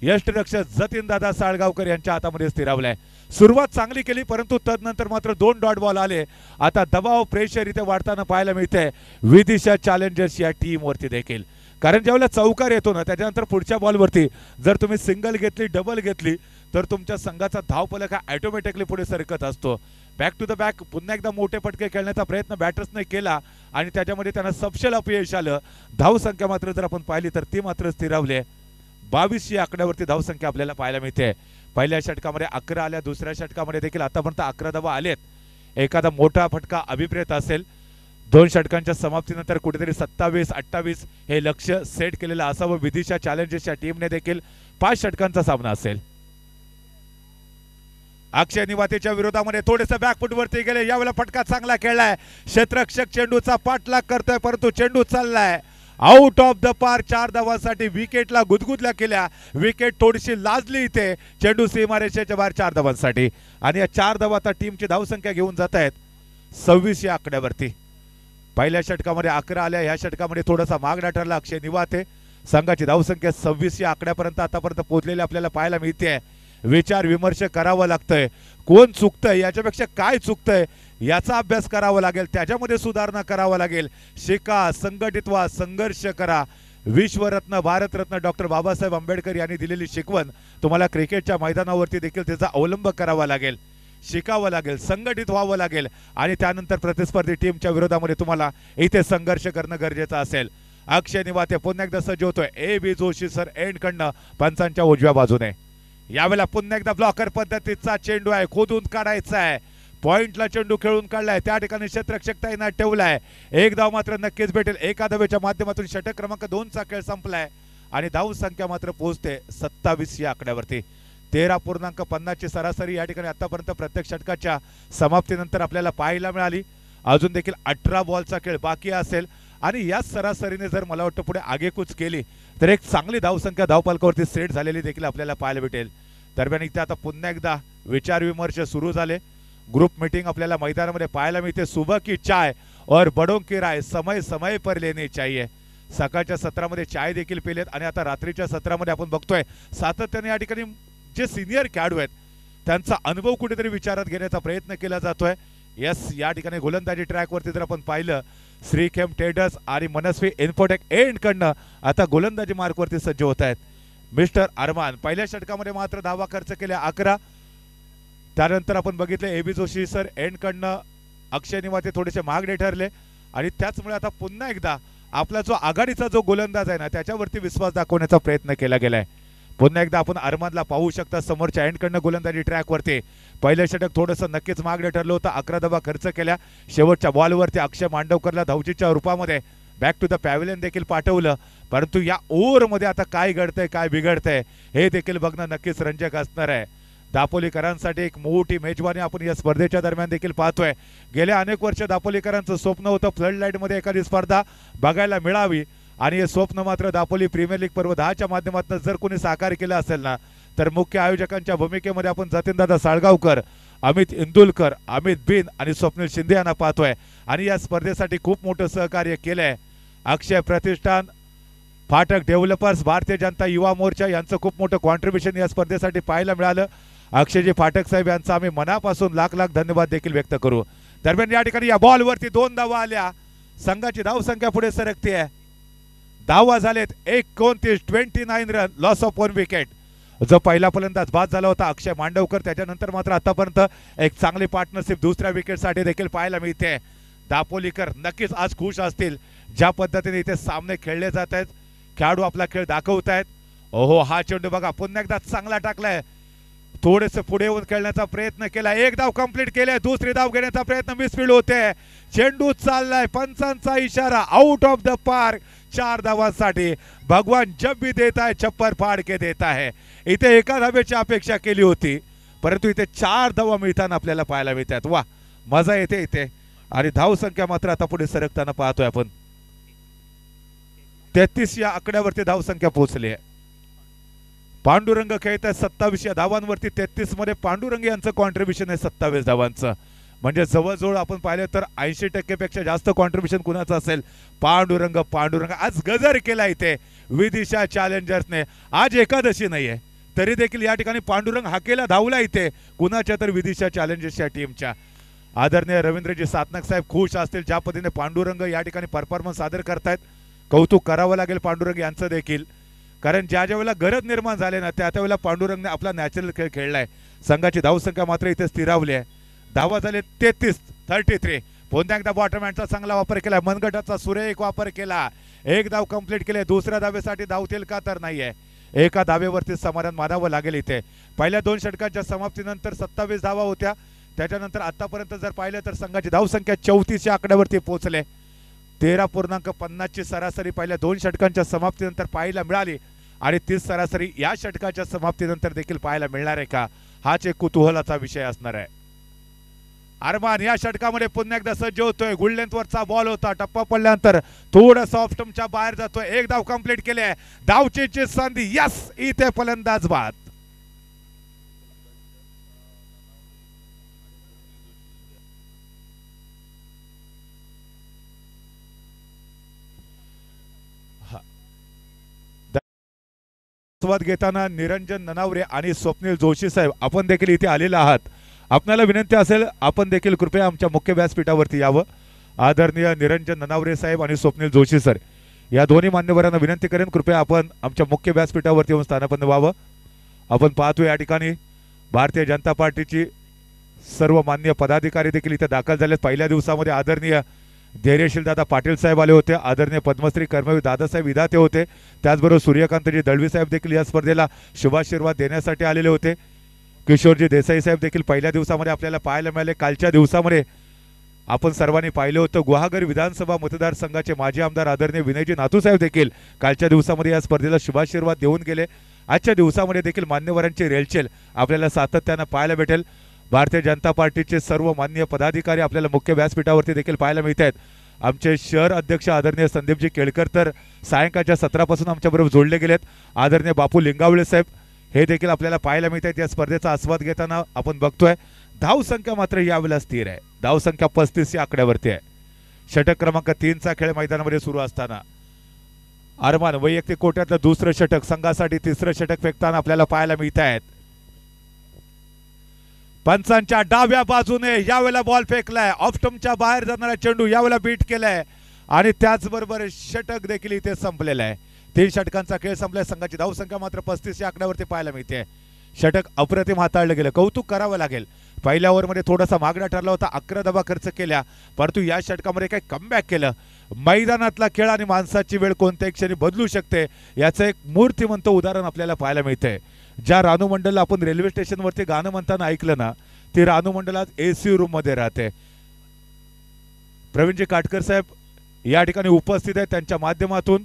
यष्टिरक्षक जतीन दादा साळगावकर यांच्या हातामध्ये स्थिरावलाय। सुरुवात चांगली केली, परंतु तदनंतर मात्र 2 डॉट बॉल आले। आता दबाव प्रेशर इथे वाढताना पाहायला मिळते विदिशा चॅलेंजर्स या टीम वरती देखील, कारण ज्यावेळेला चौकार येतो ना त्याच्यानंतर पुढच्या बॉलवरती जर तुम्ही सिंगल घेतली, डबल घेतली तर तुमच्या संघाचा धावफलक हा ऑटोमॅटिकली पुढे सरकत असतो। बॅक टू द बॅक पुन्हा एकदा मोठे फटके खेळण्याचा प्रयत्न बॅटर्सने केला आणि त्याच्यामध्ये त्यांना सपशेल अपयश आलं। धावसंख्या मात्र जर आपण पाहिली तर ती मात्र स्थिरावली, 22 या आकड्यावरती धावसंख्या आपल्याला पाहायला मिळते। पहिल्या षटकामध्ये 11 आल्या, दुसऱ्या षटकामध्ये देखील आतापर्यंत 11 धावा आलेत। एखादा मोठा फटका अभिप्रेत असेल, 2 षटकांच्या समाप्तीनंतर कुठेतरी 27-28 हे लक्ष्य सेट केलेलं असावं विदिशा चॅलेंजर्सच्या टीमने देखील। 5 षटकांचा सामना असेल। अक्षय निवातेच्या विरोधामध्ये थोडेसे बॅकफुट वरती गेले, यावेळेला फटका चांगला खेळलाय, क्षेत्ररक्षक चेंडूचा पाठलाग करतोय परंतु चेंडू चाललाय आउट ऑफ द पार्क। 4 धावांसाठी विकेटला गुदगुदल्या केल्या, विकेट थोडीशी लाजली इथे, चेंडू सीमारेषेच्या बाहेर 4 धावांसाठी आणि या 4 धावा आता टीमची धावसंख्या घेऊन जात आहेत 26 या आकड्यावरती। पहिल्या षटकामध्ये 11 आल्या, या षटकामध्ये थोडासा मागणा ठरला अक्षय निवाते, संघाची धावसंख्या 26 या आकड्यापर्यंत आतापर्यंत पोहोचलेली आपल्याला पाहायला मिळते. विचार विमर्श करावा लागतोय. कोण चुकतंय, याच्यापेक्षा काय चुकतंय याचा अभ्यास करावा लागेल, त्याच्यामध्ये सुधारणा करावा लागेल. शिका, संघटित व्हा, संघर्ष करा. विश्वरत्न भारतरत्न डॉक्टर बाबासाहेब आंबेडकर यांनी दिलेली शिकवण तुम्हाला क्रिकेटच्या मैदानावरती देखील त्याचा अवलंब करावा लागेल, शिकावं लागेल, संघटित व्हावं लागेल आणि त्यानंतर प्रतिस्पर्धी टीमच्या विरोधामध्ये तुम्हाला इथे संघर्ष करणं गरजेचं असेल. अक्षय निवाते पुन्हा एकदा सज्ज होतोय. ए बी जोशी सर एंडकडनं पंचांच्या उजव्या बाजूने. यावेळेला पुन्हा एकदा ब्लॉकर पद्धतीचा चेंडू आहे, खोदून काढायचा आहे. पॉइंटला चेंडू खेळून काढलाय, त्या ठिकाणी क्षेत्ररक्षक तैनात ठेवलाय. एक धाव मात्र नक्कीच भेटेल. एका धावेच्या माध्यमातून षटक क्रमांक 2 चा खेळ संपलाय आणि धाव संख्या मात्र पोहोचते 27 या आकड्यावरती. 13.50 ची सरासरी या ठिकाणी आतापर्यंत प्रत्येक षटकाच्या समाप्तीनंतर आपल्याला पाहायला मिळाली. अजून देखील 18 बॉलचा खेळ बाकी असेल आणि याच सरासरीने जर मला वाटतं पुढे आगेकूच केली तर एक चांगली धावसंख्या धावपालकावरती सेट झालेली देखील आपल्याला पाहायला भेटेल. दरम्यान इथे आता पुन्हा एकदा विचार विमर्श सुरू झाले. ग्रुप मीटिंग आपल्याला मैदानामध्ये पाहायला मिळते. सुबह की चाय और बड़ों की राय समय समय पर लेनी चाहिए. सकाळच्या सत्रामध्ये चाय देखील पिलेत आणि आता रात्रीच्या सत्रामध्ये आपण बघतोय सातत्याने या ठिकाणी जे सिनियर खेळाडू आहेत त्यांचा अनुभव कुठेतरी विचारात घेण्याचा प्रयत्न केला जातोय. यस, या ठिकाणी गोलंदाजी ट्रॅकवरती जर आपण पाहिलं श्रीखेम ट्रेडर्स आणि मनस्वी इन्फोटेक एंडकडनं आता गोलंदाजी मार्कवरती सज्ज होत आहेत. मिस्टर अरमान पहिल्या षटकामध्ये मात्र धावा खर्च केल्या 11. त्यानंतर आपण बघितले एबी जोशी सर एंडकडनं अक्षय निवाते थोडेसे महागडे ठरले आणि त्याचमुळे आता पुन्हा एकदा आपला जो आघाडीचा जो गोलंदाज आहे ना त्याच्यावरती विश्वास दाखवण्याचा प्रयत्न केला गेलाय. पुन्हा एकदा आपण अरमानला पाहू शकता समोरच्या एंडकडनं गोलंदाजी ट्रॅकवरती. पहिलं षटक थोडंसं नक्कीच महागडे ठरलं होतं. 11 धावा खर्च केल्या. शेवटच्या बॉलवरती अक्षय मांडवकरला धावचीच्या रूपामध्ये बॅक टू द पॅव्हिलियन देखील पाठवलं. परंतु या ओव्हरमध्ये आता काय घडतंय काय बिघडतंय हे देखील बघणं नक्कीच रंजक असणार आहे. दापोलीकरांसाठी एक मोठी मेजवानी आपण या स्पर्धेच्या दरम्यान देखील पाहतोय. गेल्या अनेक वर्ष दापोलीकरांचं स्वप्न होतं फ्लड लाईटमध्ये एखादी स्पर्धा बघायला मिळावी आणि हे स्वप्न मात्र दापोली प्रीमियर लीग पर्व 10 च्या माध्यमातून जर कोणी साकार केलं असेल ना तर मुख्य आयोजकांच्या भूमिकेमध्ये आपण जतीनदादा साळगावकर, अमित इंदुलकर, अमित बिन आणि स्वप्नील शिंदे यांना पाहतोय आणि या स्पर्धेसाठी खूप मोठं सहकार्य केलंय. अक्षय प्रतिष्ठान, फाटक डेव्हलपर्स, भारतीय जनता युवा मोर्चा यांचं खूप मोठं कॉन्ट्रीब्युशन या स्पर्धेसाठी पाहायला मिळालं. अक्षयजी फाटक साहेब यांचा आम्ही मनापासून लाख लाख धन्यवाद देखील व्यक्त करू. दरम्यान या ठिकाणी या बॉलवरती 2 धावा आल्या. संघाची धावसंख्या पुढे सरकते आहे. धावा झालेत 29, 29 रन, लॉस ऑफ 1 विकेट. जो पहिला फलंदाज बाद झाला होता अक्षय मांडवकर त्याच्यानंतर मात्र आतापर्यंत एक चांगली पार्टनरशिप दुसऱ्या विकेटसाठी देखील पाहायला मिळते. दापोलीकर नक्कीच आज खुश असतील ज्या पद्धतीने इथे सामने खेळले जात आहेत. खेळाडू आपला खेळ दाखवत आहेत. ओहो, हा चेंडू बघा पुन्हा एकदा चांगला टाकलाय. थोडेसे पुढे येऊन खेळण्याचा प्रयत्न केला. एक धाव कंप्लीट केले. दुसरी धाव घेण्याचा प्रयत्न मिसफील्ड होते. चेंडू चाललाय. पंचांचा इशारा आउट ऑफ द पार्क. 4 धावांसाठी भगवान जब भी देता है छप्पर फाड़ के देता है. इथे एका धावेची अपेक्षा केली होती परंतु इथे 4 धावा मिळताना आपल्याला पाहायला मिळतात. वा, मजा येते इथे. आणि धाव संख्या मात्र आता पुढे सरकताना पाहतोय आपण. 33 या आकड्यावरती धाव संख्या पोहोचली आहे. पांडुरंग खेळत आहे 27 या धावांवरती. 33 मध्ये पांडुरंग यांचं कॉन्ट्रीब्युशन आहे 27 धावांचं. म्हणजे जवळजवळ आपण पाहिलं तर 80% पेक्षा जास्त कॉन्ट्रीब्युशन कुणाचं असेल? पांडुरंग आज गजर केला इथे विदिशा चॅलेंजर्सने. आज एकादशी नाहीये तरी देखील या ठिकाणी पांडुरंग हाकेला धावला इथे कुणाच्या तर विदिशा चॅलेंजर्सच्या टीमच्या. आदरणीय रवींद्रजी सातनाक साहेब खुश असतील ज्या पद्धतीने पांडुरंग या ठिकाणी परफॉर्मन्स सादर करतायत. कौतुक करावं लागेल पांडुरंग यांचं देखील, कारण ज्या ज्या वेळेला गरज निर्माण झाले ना त्या वेळेला पांडुरंगने आपला नॅचरल खेळ खेळलाय. संघाची धावसंख्या मात्र इथे स्थिरावली आहे. धावा झाले 33. पुन्हा एकदा बॉटमहँडचा चांगला वापर केला. मनगटाचा सुरेख वापर केला. एक धाव कंप्लीट केले. दुसऱ्या धावेसाठी धावतील का तर नाहीये. एका धावेवरती समाधान मानावं लागेल इथे. पहिल्या 2 षटकांच्या समाप्तीनंतर 27 धावा होत्या. त्याच्यानंतर आतापर्यंत जर पाहिलं तर संघाची धावसंख्या 34 या आकड्यावरती पोहोचले. 13.50 ची सरासरी पहिल्या 2 षटकांच्या समाप्तीनंतर पाहायला मिळाली आणि तीच सरासरी या षटकाच्या समाप्तीनंतर देखील पाहायला मिळणार आहे का हाच एक कुतूहलाचा विषय असणार आहे. अरमान या षटकामध्ये पुन्हा एकदा सज्ज होतोय. गुड लेंथवरचा बॉल होता. टप्पा पडल्यानंतर थोडं सॉफ्ट स्टंपच्या बाहेर जातोय. एक धाव कंप्लीट केले. धावचीची संधी. यस, इथे फलंदाज बाद. आस्वाद घेताना निरंजन ननावरे आणि स्वप्नील जोशी साहेब आपण देखील इथे आलेले आहात. आपल्याला विनंती असेल आपण देखील कृपया आमच्या मुख्य व्यासपीठावरती यावं. आदरणीय निरंजन ननावरे साहेब आणि स्वप्नील जोशी सर या दोन्ही मान्यवरांना विनंती करेन कृपया आपण आमच्या मुख्य व्यासपीठावरती येऊन स्थानापन्न व्हावं. आपण पाहतो या ठिकाणी भारतीय जनता पार्टीची सर्व मान्य पदाधिकारी देखील इथे दाखल झालेत. पहिल्या दिवसामध्ये आदरणीय धैर्यशील दादा पाटील साहेब आले होते. आदरणीय पद्मश्री कर्मवीर दादासाहेब विधाते होते. त्याचबरोबर सूर्यकांतजी दळवी साहेब देखील या स्पर्धेला शुभाशीर्वाद देण्यासाठी आलेले होते. किशोरजी देसाई साहेब देखील पहिल्या दिवसामध्ये आपल्याला पाहायला मिळाले. कालच्या दिवसामध्ये आपण सर्वांनी पाहिलं होतं गुहागर विधानसभा मतदारसंघाचे माजी आमदार आदरणीय विनयजी नातू साहेब देखील कालच्या दिवसामध्ये या स्पर्धेला शुभाशीर्वाद देऊन गेले. आजच्या दिवसामध्ये देखील मान्यवरांची रेलचेल आपल्याला सातत्यानं पाहायला भेटेल. भारतीय जनता पार्टीचे सर्व मान्य पदाधिकारी आपल्याला मुख्य व्यासपीठावरती देखील पाहायला मिळत आहेत. आमचे शहर अध्यक्ष आदरणीय संदीपजी केळकर तर सायंकाळच्या सत्रापासून आमच्याबरोबर जोडले गेलेत. आदरणीय बापू लिंगावळे साहेब हे देखील आपल्याला पाहायला मिळत आहेत. या स्पर्धेचा आस्वाद घेताना आपण बघतोय धाव संख्या मात्र यावेळेला स्थिर आहे. धाव संख्या 35 या आकड्यावरती आहे. षटक क्रमांक 3चा खेळ मैदानामध्ये सुरू असताना अरमान वैयक्तिक कोट्यातलं दुसरं षटक संघासाठी तिसरं षटक फेकताना आपल्याला पाहायला मिळत आहेत. पंचांच्या डाव्या बाजूने यावेळेला बॉल फेकलाय. ऑफस्टंपच्या बाहेर जाणारा चेंडू यावेळेला बीट केलाय आणि त्याचबरोबर षटक देखील इथे संपलेला आहे. 3 षटकांचा खेळ संपलाय. संघाची धाव संख्या मात्र 35 या आकड्यावरती पाहायला मिळते. षटक अप्रतिम हाताळलं गेलं. कौतुक करावं लागेल. पहिल्या ओव्हरमध्ये थोडासा मागणा ठरला होता. 11 धावा खर्च केल्या परंतु या षटकामध्ये काही कमबॅक केलं. मैदानातला खेळ आणि माणसाची वेळ कोणत्याही क्षणी बदलू शकते याचं एक मूर्तिमंत उदाहरण आपल्याला पाहायला मिळतंय. ज्या रानू मंडलला आपण रेल्वे स्टेशनवरती गाणं म्हणताना ऐकलं ना ती रानू मंडल आज एसी रूम मध्ये राहते. प्रवीणजी काटकर साहेब या ठिकाणी उपस्थित आहेत. त्यांच्या माध्यमातून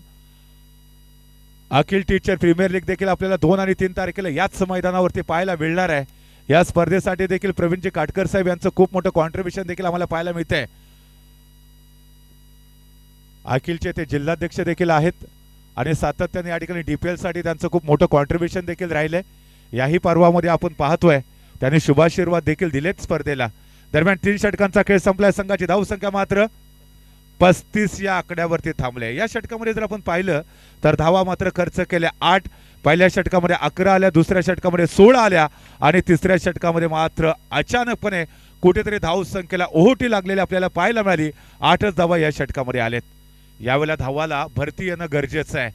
अखिल टीचर प्रीमियर लीग देखील आपल्याला 2 आणि 3 तारखेला याच मैदानावरती पाहायला मिळणार आहे. या स्पर्धेसाठी देखील प्रवीणजी काटकर साहेब यांचं खूप मोठं कॉन्ट्रीब्युशन देखील आम्हाला पाहायला मिळतंय. अखिलचे ते जिल्हाध्यक्ष देखील आहेत आणि सातत्याने या ठिकाणी डीपीएल साठी त्यांचं खूप मोठं कॉन्ट्रीब्युशन देखील राहिलंय. याही पर्वामध्ये आपण पाहतोय त्यांनी शुभाशीर्वाद देखील दिलेत स्पर्धेला. दरम्यान 3 षटकांचा खेळ संपलाय. संघाची धाव संख्या मात्र 35 या आकड्यावरती थांबले. या षटकामध्ये जर आपण पाहिलं तर धावा मात्र खर्च केल्या 8. पहिल्या षटकामध्ये 11 आल्या, दुसऱ्या षटकामध्ये 16 आल्या आणि तिसऱ्या षटकामध्ये मात्र अचानकपणे कुठेतरी धाव संख्येला ओहोटी लागलेली आपल्याला पाहायला मिळाली. 8च धावा या षटकामध्ये आलेत. यावेळेला धावाला भरती येणं गरजेचं आहे.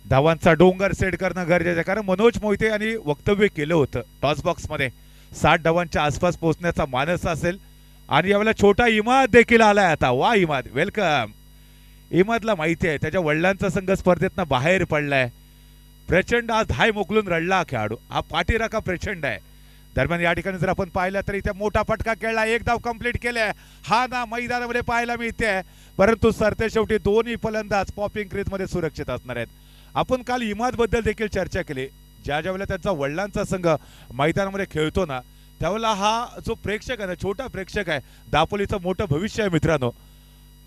धावांचा डोंगर सेट करणं गरजेचं आहे. कारण मनोज मोहिते यांनी वक्तव्य केलं होतं टॉस बॉक्समध्ये 60 धावांच्या आसपास पोहोचण्याचा मानस असेल आणि यावेळेला छोटा इमाद देखील आलाय. आता वा इमाद वेलकम. इमादला माहिती आहे त्याच्या वडिलांचा संघ स्पर्धेतनं बाहेर पडलाय. प्रचंड आज धाय मोकलून रडला खेळाडू. हा पाठीराखा प्रचंड आहे. दरम्यान या ठिकाणी जर आपण पाहिलं तर इथे मोठा फटका खेळला. 1 धाव कंप्लीट केलाय. हा ना मैदानामध्ये पाहायला मिळते परंतु सरते शेवटी दोन्ही फलंदाज पॉपिंग क्रीज मध्ये सुरक्षित असणार आहेत. आपण काल इमाद बद्दल देखील चर्चा केली. ज्या वेळेला त्यांचा वडिलांचा संघ मैदानामध्ये खेळतो ना त्यावेळेला हा जो प्रेक्षक आहे ना छोटा प्रेक्षक आहे दापोलीचं मोठं भविष्य आहे मित्रांनो.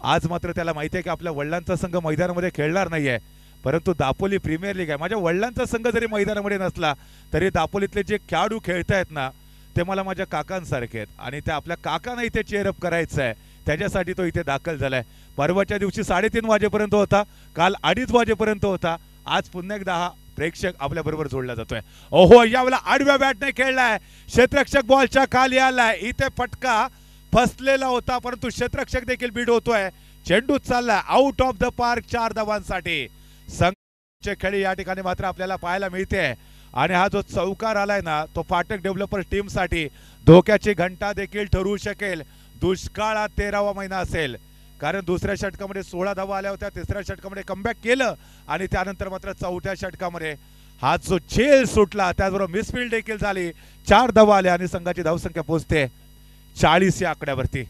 आज मात्र त्याला माहिती आहे की आपल्या वडिलांचा संघ मैदानामध्ये खेळणार नाहीये परंतु दापोली प्रीमियर लीग आहे. माझ्या वडिलांचा संघ जरी मैदानामध्ये नसला तरी दापोलीतले जे खेळाडू खेळतायत ना ते मला माझ्या काकांसारखे आहेत आणि त्या आपल्या काकांना इथे चेअरअप करायचं आहे त्याच्यासाठी तो इथे दाखल झालाय. परवाच्या दिवशी 3:30 वाजेपर्यंत होता. काल 2:30 वाजेपर्यंत होता. आज पुन्हा एकदा हा प्रेक्षक आपल्या बरोबर जोडला जातोय. ओहो यावेळेला आडव्या बॅटने खेळलाय. क्षेत्ररक्षक बॉलच्या खाली आलाय. इथे फटका फसलेला होता परंतु क्षेत्ररक्षक देखील बीड होतोय. चेंडू चाललाय आउट ऑफ द पार्क 4 धावांसाठी. संघाचे खेळी या ठिकाणी मात्र आपल्याला पाहायला मिळते आणि हा जो चौकार आलाय ना तो फाटक डेव्हलपर टीम साठी धोक्याची घंटा देखील ठरू शकेल. दुष्काळात 13वा महिना असेल कारण दुसऱ्या षटकामध्ये 16 धावा आल्या होत्या. तिसऱ्या षटकामध्ये कमबॅक केलं आणि त्यानंतर मात्र चौथ्या षटकामध्ये हा जो झेल सुटला त्याचबरोबर मिसफील्ड देखील झाली. 4 धावा आल्या आणि संघाची धावसंख्या पोहोचते 40 या आकड्यावरती.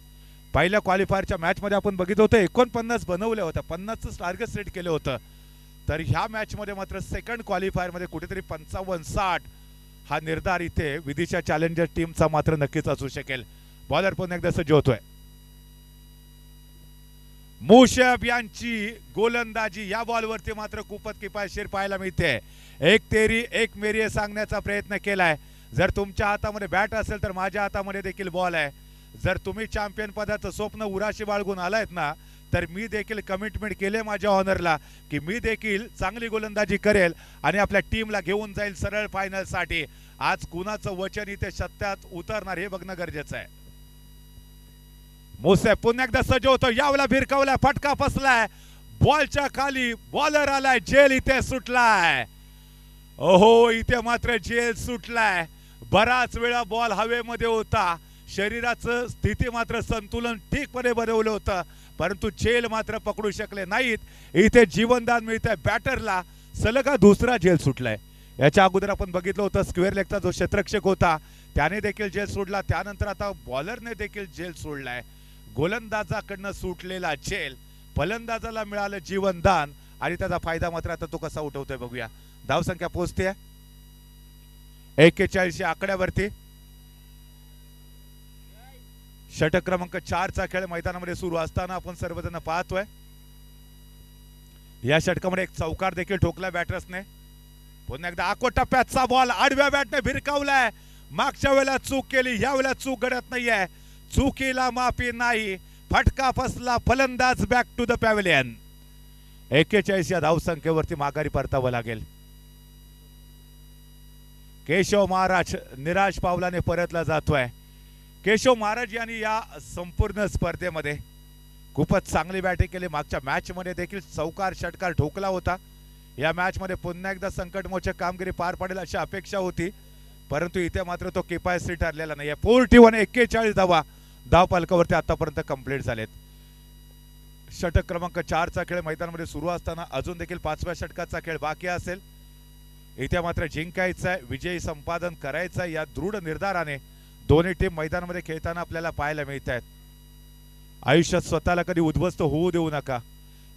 पहिल्या क्वालिफायरच्या मॅच मध्ये आपण बघितलं होतं 49 बनवलं होतं. 50चं टार्गेट सेट केलं होतं. तर ह्या मॅच मध्ये मात्र सेकंड क्वालिफायर मध्ये कुठेतरी 55-60 हा निर्धार इथे विदिशा चॅलेंजर टीमचा मात्र नक्कीच असू शकेल. बॉलर पुन्हा एकदा सज्ज होतोय. मुशब यांची गोलंदाजी या बॉलवरती मात्र खूपच किफायतशीर पाहायला मिळते. 1 तेरी 1 मेरी सांगण्याचा प्रयत्न केलाय. जर तुमच्या हातामध्ये बॅट असेल तर माझ्या हातामध्ये देखील बॉल आहे. जर तुम्ही चॅम्पियन पदाचं स्वप्न उराशी बाळगून आलायत ना तर मी देखील कमिटमेंट केले माझ्या ऑनरला की मी देखील चांगली गोलंदाजी करेल आणि आपल्या टीमला घेऊन जाईल सरळ फायनलसाठी. आज कुणाचं वचन इथे सत्यात उतरणार हे बघणं गरजेचं आहे. मुसे पुन्हा एकदा सज्ज होतो, यावला भिरकावलाय, फटका फसलाय, बॉलच्या खाली बॉलर आलाय, जेल इथे सुटलाय. ओहो, इथे मात्र जेल सुटलाय. बराच वेळा बॉल हवेमध्ये होता, शरीराचं स्थिती मात्र संतुलन ठीकपणे बनवलं होतं, परंतु जेल मात्र पकडू शकले नाहीत. इथे जीवनदान मिळतंय बॅटरला, सलग दुसरा जेल सुटलाय. याच्या अगोदर आपण बघितलं होतं स्क्वेअर लेगचा जो क्षेत्ररक्षक होता त्याने देखील जेल सोडला, त्यानंतर आता बॉलरने देखील जेल सोडलाय. गोलंदाजाकडनं सुटलेला जेल, फलंदाजाला मिळालं जीवनदान आणि त्याचा फायदा मात्र आता तो कसा उठवतोय बघूया. धावसंख्या पोहोचते 41 या आकड्यावरती. षटक क्रमांक 4 चा खेळ मैदानामध्ये सुरू असताना आपण सर्वजण पाहतोय. या षटकामध्ये एक चौकार देखील ठोकला बॅटर्सने. पुन्हा एकदा आखो टप्प्याचा बॉल आडव्या बॅटने भिरकावलाय. मागच्या वेळेला चूक केली, या वेळेला चूक घडत नाहीये, चुकीला माफी नाही. फटका फसला, फलंदाज बॅक टू द पॅव्हिलियन. 41 या धावसंख्येवरती माघारी परतावं लागेल. केशव महाराज निराश पावलाने परतला जातोय. केशव महाराज यांनी या संपूर्ण स्पर्धेमध्ये खूपच चांगली बॅटिंग केली. मागच्या मॅच मध्ये देखील चौकार षटकार ठोकला होता. या मॅच मध्ये पुन्हा एकदा संकटमोचक कामगिरी पार पडेल अशी अपेक्षा होती, परंतु इथे मात्र तो किफायतशीर ठरलेला नाहीये. 41 धावा धावफलकावरती आतापर्यंत कंप्लीट झालेत. षटक क्रमांक 4 चा खेळ मैदानामध्ये सुरू असताना अजून देखील 5व्या षटकाचा खेळ बाकी असेल. इथे मात्र जिंकायचं आहे, विजयी संपादन करायचं आहे, या दृढ निर्धाराने दोन्ही टीम मैदानामध्ये खेळताना आपल्याला पाहायला मिळत आहेत. आयुष्यात स्वतःला कधी उद्ध्वस्त होऊ देऊ नका.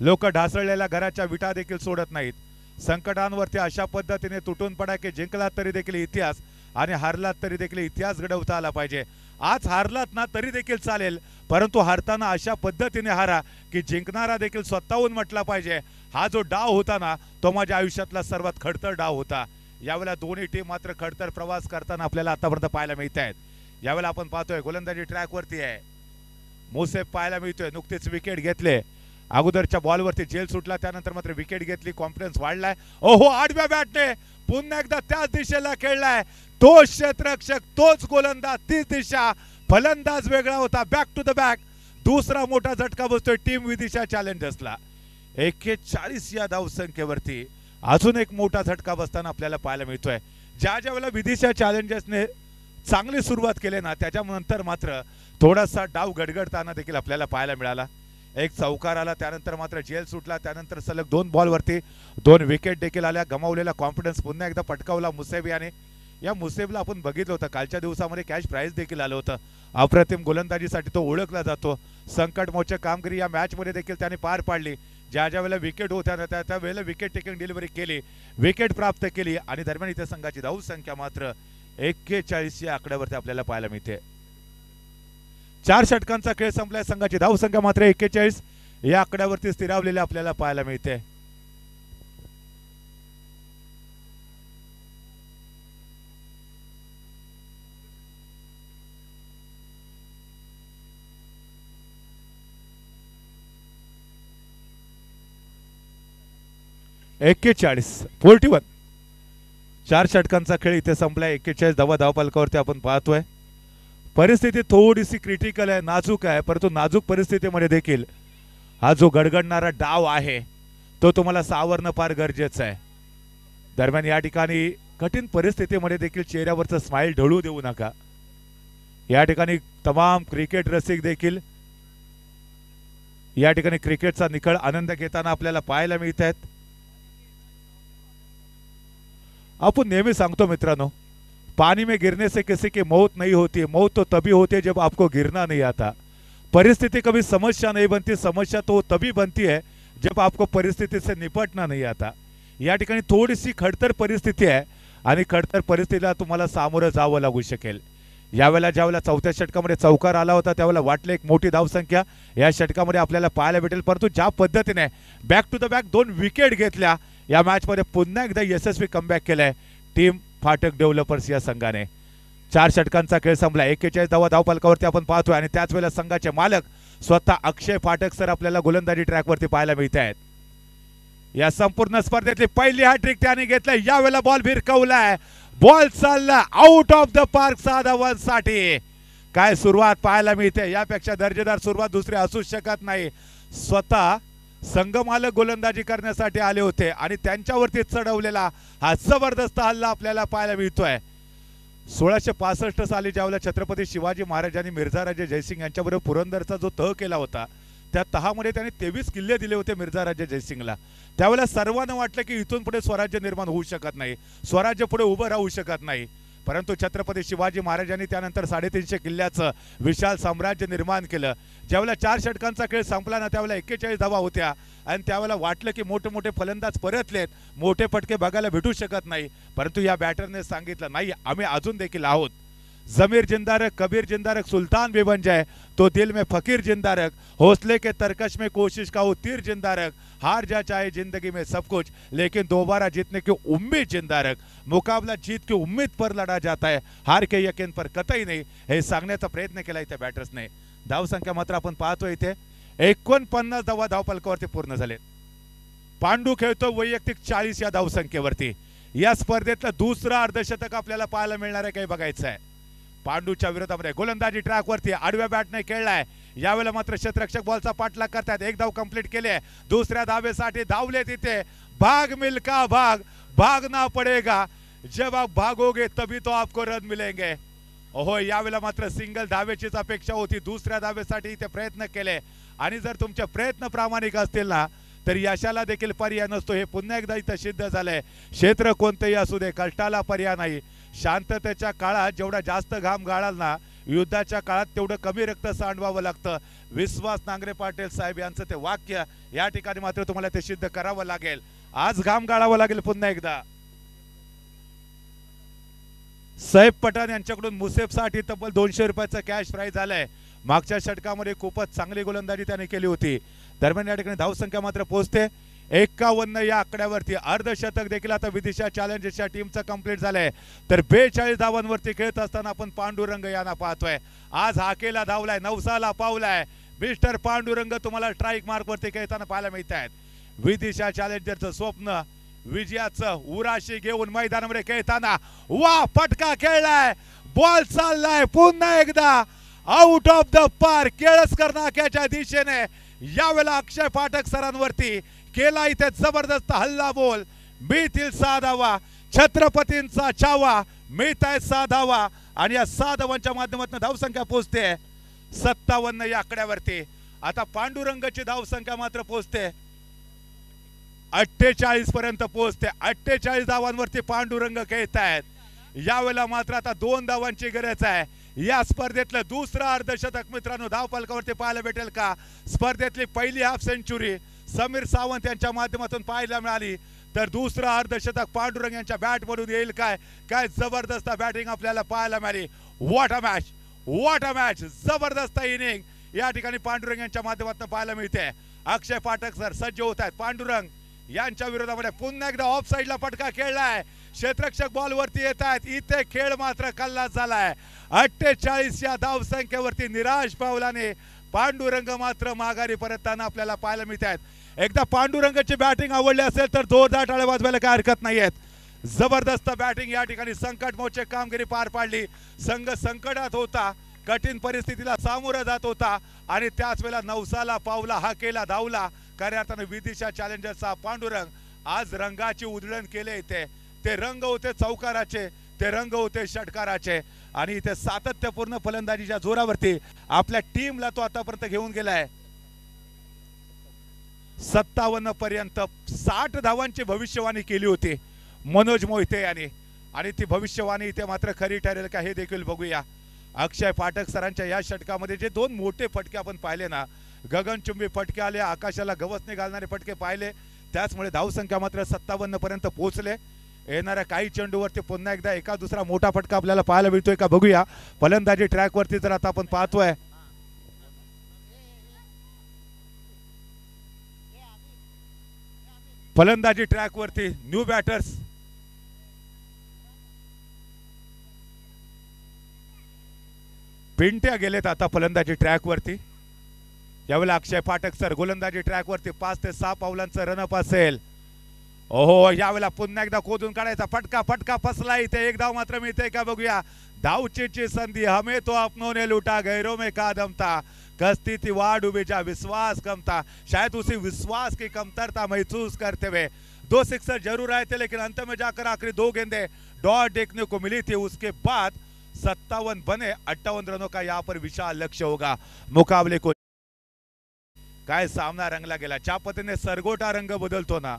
लोक ढासळलेल्या घराच्या विटा देखील सोडत नाहीत. संकटांवरती अशा पद्धतीने तुटून पडा की जिंकलात तरी देखील इतिहास आणि हारलात तरी देखील इतिहास घडवता आला पाहिजे. आज हारलात ना तरी देखील चालेल, परंतु हारताना अशा पद्धतीने हारा की जिंकणारा देखील स्वतःहून म्हटला पाहिजे हा जो डाव होता ना तो माझ्या आयुष्यातला सर्वात खडतर डाव होता. यावेळेला दोन्ही टीम मात्र खडतर प्रवास करताना आपल्याला आतापर्यंत पाहायला मिळत आहेत. यावेळेला आपण पाहतोय गोलंदाजी ट्रॅक वरती आहे. मुसेफ पाहायला मिळतोय, नुकतेच विकेट घेतले. अगोदरच्या बॉलवरती जेल सुटला, त्यानंतर मात्र विकेट घेतली, कॉन्फिडन्स वाढलाय. ओहो, आडव्या बॅटने पुन्हा एकदा त्याच दिशेला खेळलाय. तोच क्षेत्ररक्षक, तोच गोलंदाज, तीच दिशा. फलंदाज वेगळा होता, बॅक टू द बॅक. दुसरा मोठा झटका बसतोय टीम विदिशा चॅलेंजर्सला. 41 या धावसंख्येवरती अजून एक मोठा झटका बसताना आपल्याला पाहायला मिळतोय. ज्या वेळेला विदिशा चॅलेंजर्सने चांगली सुरुवात केली ना त्याच्यानंतर मात्र थोडासा डाव गडगडताना देखील आपल्याला पाहायला मिळाला. एक चौकार आला, त्यानंतर मात्र जेल सुटला, त्यानंतर सलग 2 बॉलवरती 2 विकेट देखील आल्या. गमावलेला कॉन्फिडन्स पुन्हा एकदा पटकावला मुसेब याने. या मुसेबला आपण बघितलं होतं कालच्या दिवसामध्ये कॅश प्राइज देखील आलं होतं. अप्रतिम गोलंदाजीसाठी तो ओळखला जातो. संकटमोचक कामगिरी या मॅच मध्ये देखील त्याने पार पाडली. ज्या वेळेला विकेट होत्या ना त्या वेळेला विकेट टेकिंग डिलिव्हरी केली, विकेट प्राप्त केली आणि दरम्यान इथे संघाची धावसंख्या मात्र 41 या आकड्यावरती आपल्याला पाहायला मिळते. 4 षटकांचा खेळ संपलाय. संघाची धावसंख्या मात्र 41 या आकड्यावरती स्थिरावलेली आपल्याला पाहायला मिळते. एक्केचाळीस 41 4 षटकांचा खेळ इथे संपलाय. 41 धावा धावफलकावरती आपण पाहतोय. परिस्थिती थोडीशी क्रिटिकल आहे, नाजूक आहे, परंतु नाजूक परिस्थितीमध्ये देखील हा जो गडगडणारा डाव आहे तो तुम्हाला सावरणं फार गरजेचं आहे. दरम्यान या ठिकाणी कठीण परिस्थितीमध्ये देखील चेहऱ्यावरचं स्माइल ढळू देऊ नका. या ठिकाणी तमाम क्रिकेट रसिक देखील या ठिकाणी क्रिकेटचा निखळ आनंद घेताना आपल्याला पाहायला मिळत आहेत. आपण नेहमी सांगतो मित्रांनो, पानी में गिरने से किसी की मौत नहीं होती, मौत तो तभी होती है जब आपको गिरना नहीं आता. परिस्थिति कभी समस्या नहीं बनती, समस्या तो तभी बनती है जब आपको परिस्थिति से निपटना नहीं आता. या ठिकाणी थोडीशी खडतर परिस्थिती आहे आणि खडतर परिस्थितीला तुम्हाला सामोरं जावं लागू शकेल. यावेळेला ज्यावेळेला 4थ्या षटकामध्ये चौकार आला होता त्यावेळेला वाटले एक मोठी धावसंख्या या षटकामध्ये आपल्याला पाहायला भेटेल, परंतु ज्या पद्धतीने back to the back 2 wicket घेतल्या या मॅच मध्ये पुन्हा एकदा यशस्वी कमबॅक केलाय टीम फाटक डेव्हलपर्स या संघाने. 4 षटकांचा खेळ संपला. 41 धावा धावफलकावरती आपण पाहतोय आणि त्याच वेळेला संघाचे मालक स्वतः अक्षय पाठक सर आपल्याला गोलंदाजी ट्रॅकवरती पाहायला मिळत आहेत। या संपूर्ण स्पर्धेतली पहिली हॅट्रिक त्याने घेतली। यावेळेला बॉल भिरकवलाय, बॉल चालला आउट ऑफ द पार्क, साधा 1 साठी। काय सुरुवात पाहायला मिळते, यापेक्षा दर्जेदार सुरुवात दुसरी असूच शकत नाही। स्वतः संघमालक गोलंदाजी करण्यासाठी आले होते आणि त्यांच्यावरती चढवलेला हा जबरदस्त हल्ला आपल्याला पाहायला मिळतोय। 1665 साली ज्यावेळेला छत्रपती शिवाजी महाराजांनी मिर्झाराजे जयसिंग यांच्याबरोबर पुरंदरचा जो तह केला होता, त्या तहामध्ये त्यांनी 23 किल्ले दिले होते मिर्झाराजे जयसिंगला। त्यावेळेला सर्वांना वाटलं की इथून पुढे स्वराज्य निर्माण होऊ शकत नाही, स्वराज्य पुढे उभं राहू शकत नाही। परंतु छत्रपती शिवाजी महाराजांनी त्यानंतर 350 किल्ल्याचं विशाल साम्राज्य निर्माण केलं। ज्यावेळेला 4 षटकांचा खेळ संपला ना, त्यावेळेला 41 धावा होत्या आणि त्यावेळेला वाटलं की मोठे मोठे फलंदाज परतलेत, मोठे फटके बघायला भेटू शकत नाही। परंतु या बॅटरने सांगितलं नाही, आम्ही अजून देखील आहोत। जमीर जिंदारक, कबीर जिंदारक, सुल्तान भी बन जाए तो दिल में फकीर जिंदारक, हौसले के तरकश में कोशिश का वो तीर जिंदारक, हार जा चाहे जिंदगी में सब कुछ लेकिन दोबारा जीतने की उम्मीद जिंदारक, मुकाबला जीत की उम्मीद पर लढा जाता है, हार के यकीन पर कतई नाही, हे सांगण्याचा प्रयत्न केला इथे बॅटर्सने। धावसंख्या मात्र आपण पाहतोय इथे 49 धावा धावफलकावरती पूर्ण झाले। पांडू खेळतो वैयक्तिक 40 या धावसंख्येवरती। या स्पर्धेतलं दुसरं अर्धशतक आपल्याला पाहायला मिळणार आहे, काही बघायचं आहे। पांडूच्या विरोधामध्ये गोलंदाजी ट्रॅकवरती आडव्या बॅटने खेळलाय। यावेळेला मात्र क्षेत्ररक्षक बॉलचा पाठलाग करतात, 1 धाव कंप्लीट केले, दुसऱ्या धावेसाठी धावले तिथे। भाग मिल्का भाग, भागना पडेगा, जब आप भागोगे तभी तो आपको रन मिलेंगे। ओहो, यावेळेला मात्र सिंगल धावेचीच अपेक्षा होती, दुसऱ्या धावेसाठी इथे प्रयत्न केले आणि जर तुमचे प्रयत्न प्रामाणिक असतील ना तर यशाला देखील पर्याय नसतो, हे पुन्हा एकदा इथं सिद्ध झालंय। क्षेत्र कोणतेही असू दे, कष्टाला पर्याय नाही। शांततेच्या काळात जेवढा जास्त घाम गाळाल ना, युद्धाच्या काळात तेवढं कमी रक्त सांडवावं लागतं। विश्वास नांगरे पाटील साहेब यांचं ते वाक्य या ठिकाणी मात्र तुम्हाला ते सिद्ध करावं लागेल। आज घाम गाळावं लागेल पुन्हा एकदा। सैफ पठाण यांच्याकडून मुसेफसाठी तब्बल 200 रुपयाचं कॅश प्राइज आलंय। मागच्या षटकामध्ये खूपच चांगली गोलंदाजी त्याने केली होती। दरम्यान या ठिकाणी धावसंख्या मात्र पोहोचते 51 या आकड्यावरती। अर्धशतक देखील आता विदिशा चॅलेंजर्सच्या टीमचं कंप्लीट झालंय। तर 42 धावांवरती खेळत असताना आपण पांडुरंग यांना पाहतोय। आज हाकेला धावलाय, नवसाला पावलाय। मिस्टर पांडुरंग तुम्हाला स्ट्राईक मार्क वरती खेळताना पाहायला मिळत आहेत। विदिशा चॅलेंजरचं स्वप्न विजयाचं उराशी घेऊन मैदानामध्ये खेळताना वा फटका खेळलाय, बॉल चाललाय पुन्हा एकदा out of the park, Kelaskar नाक्याच्या दिशेने। यावेळेला अक्षय पाठक सरांवरती केला इथे जबरदस्त हल्ला बोल। मिळतील 6 धावा, छत्रपतींचा छावा, मिळत आहे 6 धावा आणि या 6 धावांच्या माध्यमातून धावसंख्या पोहोचते 57 या आकड्यावरती। आता पांडुरंगाची धावसंख्या मात्र पोहोचते 48 पर्यंत पोहोचते। 48 धावांवरती पांडुरंग खेळत आहेत। यावेळेला मात्र आता 2 धावांची गरज आहे। या स्पर्धेतलं दुसरं अर्धशतक मित्रांनो धावफलकावरती पाहायला भेटेल का? स्पर्धेतली पहिली हाफ सेंचुरी समीर सावंत यांच्या माध्यमातून पाहायला मिळाली, तर दुसरं अर्धशतक पांडुरंग यांच्या बॅट मधून येईल काय? काय जबरदस्त बॅटिंग आपल्याला पाहायला मिळाली। What a match, what a match, जबरदस्त इनिंग या ठिकाणी पांडुरंग यांच्या माध्यमातून पाहायला मिळते। अक्षय पाठक सर सज्ज होत आहेत। पांडुरंग यांच्या विरोधामध्ये पुन्हा एकदा ऑफ साइडला फटका खेळलाय, क्षेत्ररक्षक बॉल वरती येत आहेत। इथे खेळ मात्र कल्लास झालाय। 48 या धावसंख्येवरती निराश पावलाने पांडुरंग मात्र माघारी परतताना आपल्याला पाहायला मिळत आहेत। एकदा पांडुरंगाची बॅटिंग आवडली असेल तर जोरदार टाळ्या वाजवायला काय हरकत नाहीयेत। जबरदस्त बॅटिंग या ठिकाणी संकटमोचक कामगिरी पार पाडली। संघ संकटात होता, कठीण परिस्थितीला सामोरं जात होता आणि त्याच वेळेला नवसाला पावला, हाकेला धावला। खऱ्या अर्थाने विदिशा चॅलेंजर्सचा पांडुरंग आज रंगाची उधळण केले इथे। ते रंग होते चौकाराचे, ते रंग होते षटकाराचे आणि इथे सातत्यपूर्ण फलंदाजीच्या जोरावरती आपल्या टीमला तो आतापर्यंत घेऊन गेलाय 57 पर्यंत। 60 धावांची भविष्यवाणी केली होती मनोज मोहिते यांनी आणि ती भविष्यवाणी इथे मात्र खरी ठरेल का हे देखील बघूया। अक्षय पाठक सरांच्या या षटकामध्ये जे 2 मोठे फटके आपण पाहिले ना, गगनचुंबी फटके आले, आकाशाला गवसने घालणारे फटके पाहिले, त्याचमुळे धावसंख्या मात्र 57 पर्यंत पोहोचले। येणाऱ्या काही चेंडूवरती पुन्हा एकदा एका दुसरा मोठा फटका आपल्याला पाहायला मिळतोय का बघूया। फलंदाजी ट्रॅकवरती जर आता आपण पाहतोय, फलंदाजी ट्रॅकवरती न्यू बॅटर्स पिंट्या गेलेत आता फलंदाजी ट्रॅकवरती। यावेळेला अक्षय पाठक सर गोलंदाजी ट्रॅकवरती 5 ते 6 पावलांचं रनअप असेल. ओहो, यावेळेला पुन्हा एकदा खोदून काढायचा फटका, फटका फसला. इथे एक धाव मात्र मिळते का बघूया. धावचीची संधी, हमें तो अपनों ने लूटा, गैरों में का दम था, कश्ती थी वहां डूबी जा विश्वास कम था. शायद उसी विश्वास की कमतरता महसूस करते हुए 2 सिक्सर जरूर आए थे, लेकिन अंत में जाकर आखिरी 2 गेंदें डॉट देखने को मिली थी. उसके बाद 57 बने 58 रनों का यहाँ पर विशाल लक्ष्य होगा. मुकाबले को काय सामना रंगला गेला. ज्या पद्धतीने सरगोटा रंग बदलतो ना,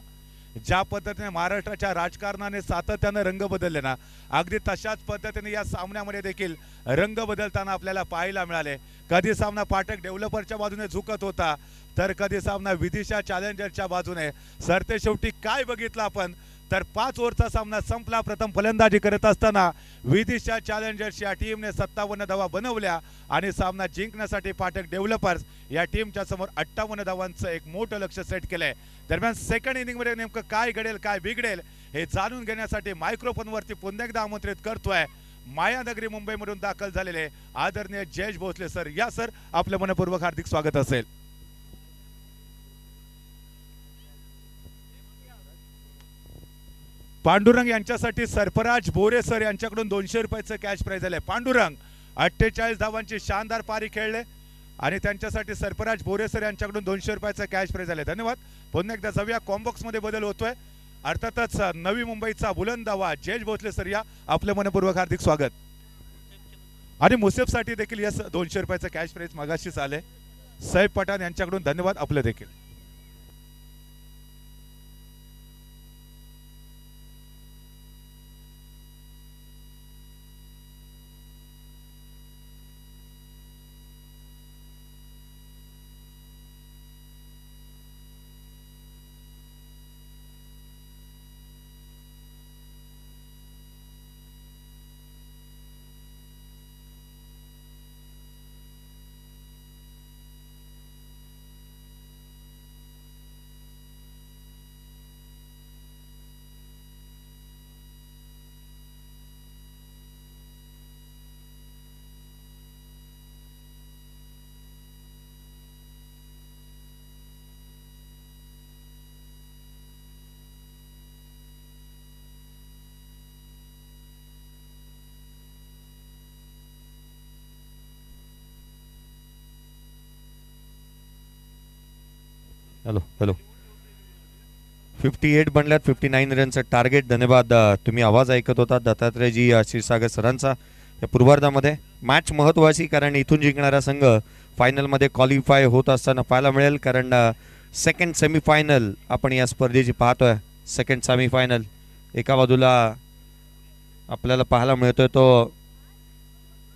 ज्या पद्धतीने महाराष्ट्राच्या राजकारणाने सातत्याने रंग बदलले ना, अगदी तशाच पद्धतीने या सामन्यामध्ये देखील रंग बदलताना आपल्याला पाहायला मिळाले. कधी सामना पाठक डेव्हलपरच्या बाजूने झुकत होता, तर कधी सामना विदिशा चॅलेंजरच्या बाजूने. सरते शेवटी काय बघितलं आपण, तर 5 ओव्हरचा सामना संपला. प्रथम फलंदाजी करत असताना विदिशा चॅलेंजर्स या टीमने 57 धावा बनवल्या आणि सामना जिंकण्यासाठी पाठक डेव्हलपर्स या टीमच्या समोर 58 धावांचं एक मोठं लक्ष्य सेट केलंय. दरम्यान सेकंड इनिंगमध्ये नेमकं काय घडेल काय बिघडेल हे जाणून घेण्यासाठी मायक्रोफोनवरती पुन्हा एकदा आमंत्रित करतोय मायानगरी मुंबईमधून दाखल झालेले आदरणीय जयेश भोसले सर. या सर, आपलं मनपूर्वक हार्दिक स्वागत असेल. पांडुरंग यांच्यासाठी सरफराज बोरे सर यांच्याकडून 200 रुपयाचं कॅश प्राइज आलंय. पांडुरंग 48 धावांची शानदार पारी खेळले आणि त्यांच्यासाठी सरफराज बोरे सर यांच्याकडून 200 रुपयाचं कॅश प्राइज आले. धन्यवाद. पुन्हा एकदा जाऊया, कॉम्बॉक्स मध्ये बदल होतोय. अर्थातच नवी मुंबईचा बुलंद आवाज जयेश भोसले सर, या आपलं मनपूर्वक हार्दिक स्वागत. आणि मुसेफसाठी देखील या 200 रुपयाचं कॅश प्राइज मगाशीच आले. सैफ पठाण यांच्याकडून धन्यवाद आपलं देखील. Hello hello 58 बनल्यात. 59 रनचं टार्गेट. धन्यवाद. तुम्ही आवाज ऐकत होता दत्तात्रयजी क्षीरसागर सरांचा. या पूर्वार्धामध्ये मॅच महत्त्वाची, कारण इथून जिंकणारा संघ फायनलमध्ये क्वालिफाय होत असताना पाहायला मिळेल. कारण सेकंड सेमीफायनल आपण या स्पर्धेची पाहतोय. सेकंड सेमीफायनल एका बाजूला आपल्याला पाहायला मिळतोय तो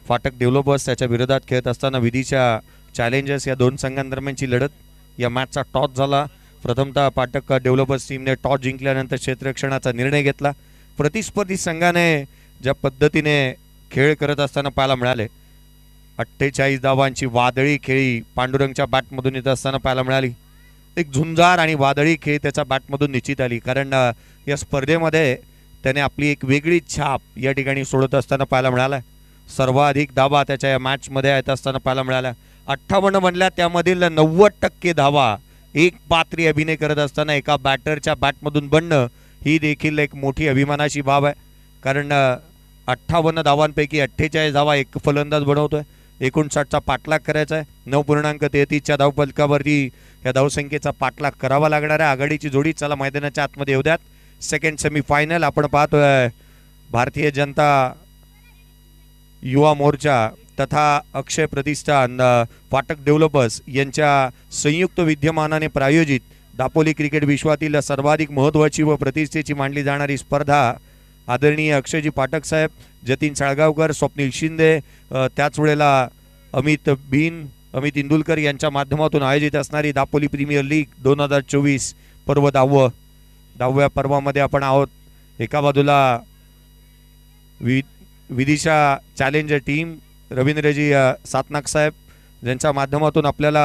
फाटक डेव्हलपर्स, त्याच्या विरोधात खेळत असताना विदिशा चॅलेंजर्स. या 2 संघांदरम्यानची लढत. या मॅचचा टॉस झाला. प्रथमतः पाठक डेव्हलपर्स टीमने टॉस जिंकल्यानंतर क्षेत्ररक्षणाचा निर्णय घेतला. प्रतिस्पर्धी संघाने ज्या पद्धतीने खेळ करत असताना पाहायला मिळाले, 48 धावांची वादळी खेळी पांडुरंगच्या बॅटमधून येत असताना पाहायला मिळाली. एक झुंजार आणि वादळी खेळ त्याच्या बॅटमधून निश्चित आली, कारण या स्पर्धेमध्ये त्याने आपली एक वेगळी छाप या ठिकाणी सोडत असताना पाहायला मिळाला. सर्वाधिक धावा त्याच्या या मॅचमध्ये येत असताना पाहायला मिळाल्या. 58 बनल्या, त्यामधील 90% धावा एक पात्री अभिनय करत असताना एका बॅटरच्या बॅटमधून बनणं ही देखील एक मोठी अभिमानाची बाब आहे. कारण 58 धावांपैकी 48 धावा एक फलंदाज बनवतोय. 59चा पाठलाग करायचा आहे. 9.33च्या धावफलकावरती या धावसंख्येचा पाठलाग करावा लागणार आहे. आघाडीची जोडी चला मैदानाच्या आतमध्ये येऊ द्यात. सेकंड सेमीफायनल आपण पाहतोय. भारतीय जनता युवा मोर्चा तथा अक्षय प्रतिष्ठान फाटक डेव्हलपर्स यांच्या संयुक्त विद्यमानाने प्रायोजित दापोली क्रिकेट विश्वातील सर्वाधिक महत्त्वाची व प्रतिष्ठेची मानली जाणारी स्पर्धा आदरणीय अक्षयजी पाठक साहेब, जतीन साळगावकर, स्वप्नील शिंदे, त्याच वेळेला अमित इंदुलकर यांच्या माध्यमातून आयोजित असणारी दापोली प्रीमियर लीग 2024 पर्व 10व्या पर्वामध्ये आपण आहोत. एका बाजूला विदिशा चॅलेंजर टीम रवींद्रजी सातनाक साहेब ज्यांच्या माध्यमातून आपल्याला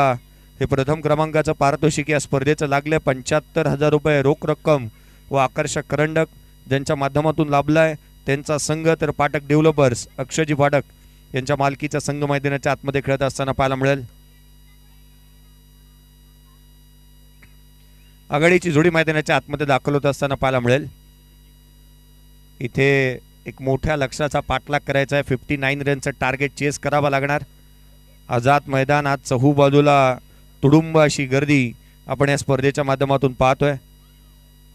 हे प्रथम क्रमांकाचं पारितोषिक या स्पर्धेचं लागले. 75,000 रुपये रोख रक्कम व आकर्षक करंडक ज्यांच्या माध्यमातून लाभलाय त्यांचा संघ. तर पाठक डेव्हलपर्स अक्षयजी पाठक यांच्या मालकीचा संघ मैदानाच्या आतमध्ये खेळत असताना पाहायला मिळेल. आघाडीची जोडी मैदानाच्या आतमध्ये दाखल होत असताना पाहायला मिळेल. इथे एक मोठ्या लक्ष्याचा पाठलाग करायचा आहे. 59 रनचं टार्गेट चेस करावा लागणार. आझाद मैदान आज चहू बाजूला तुडुंब अशी गर्दी आपण या स्पर्धेच्या माध्यमातून पाहतोय.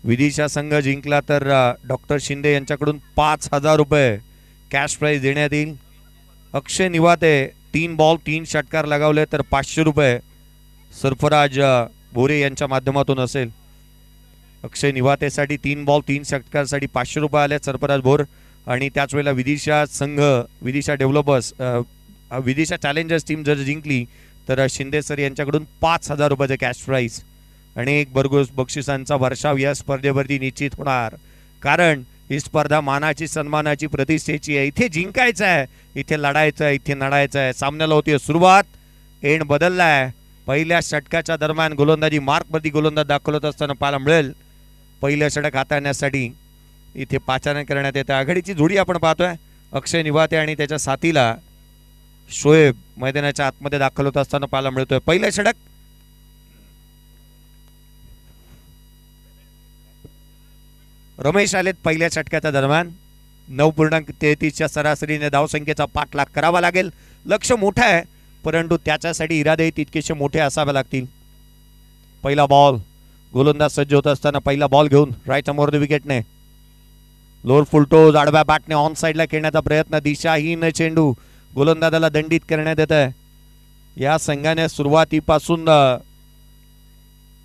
विदिशा संघ जिंकला तर डॉक्टर शिंदे यांच्याकडून 5,000 रुपये कॅश प्राइज देण्यात येईल. अक्षय निवाते 3 बॉल 3 षटकार लगावले तर 500 रुपये सरफराज भोरे यांच्या माध्यमातून असेल. अक्षय निवातेसाठी 3 बॉल 3 षटकारसाठी 500 रुपये आले सरफराज भोर. आणि त्याच वेळेला विदिशा संघ Vidisha developers Vidisha challengers team जर जिंकली तर शिंदे सर यांच्याकडून 5,000 रुपयाचे कॅश प्राइज आणि एक भरघोस बक्षिसांचा वर्षाव या स्पर्धेवरती निश्चित होणार. कारण ही स्पर्धा मानाची सन्मानाची प्रतिष्ठेची आहे. इथे जिंकायचं आहे, इथे लढायचं आहे, इथे लढायचं आहे. सामन्याला होती सुरुवात. एंड बदलला आहे. पहिल्या षटकाच्या दरम्यान गोलंदाजी मार्कवरती गोलंदाज दाखल होत असताना पाहायला मिळेल. पहिलं षटक हाताळण्यासाठी इथे पाचारण करण्यात येतं. आघाडीची जोडी आपण पाहतोय. अक्षय निवाते आणि त्याच्या साथीला शोएब मैदानाच्या आतमध्ये दाखल होत असताना पाहायला मिळतोय. पहिलं षटक रमेश आलेत. पहिल्या षटकाच्या दरम्यान 9.33च्या सरासरीने धावसंख्येचा पाठलाग करावा लागेल. लक्ष मोठं आहे परंतु त्याच्यासाठी इरादे तितकेसे मोठे असावे लागतील. पहिला बॉल गोलंदाज सज्ज होत असताना पहिला बॉल घेऊन राईट समोर विकेटने लोअर फुलटोज आडव्या बॅटने ऑन साइडला खेळण्याचा प्रयत्न. दिशाहीन चेंडू गोलंदाजाला दंडित करण्यात येत आहे. या संघाने सुरुवातीपासून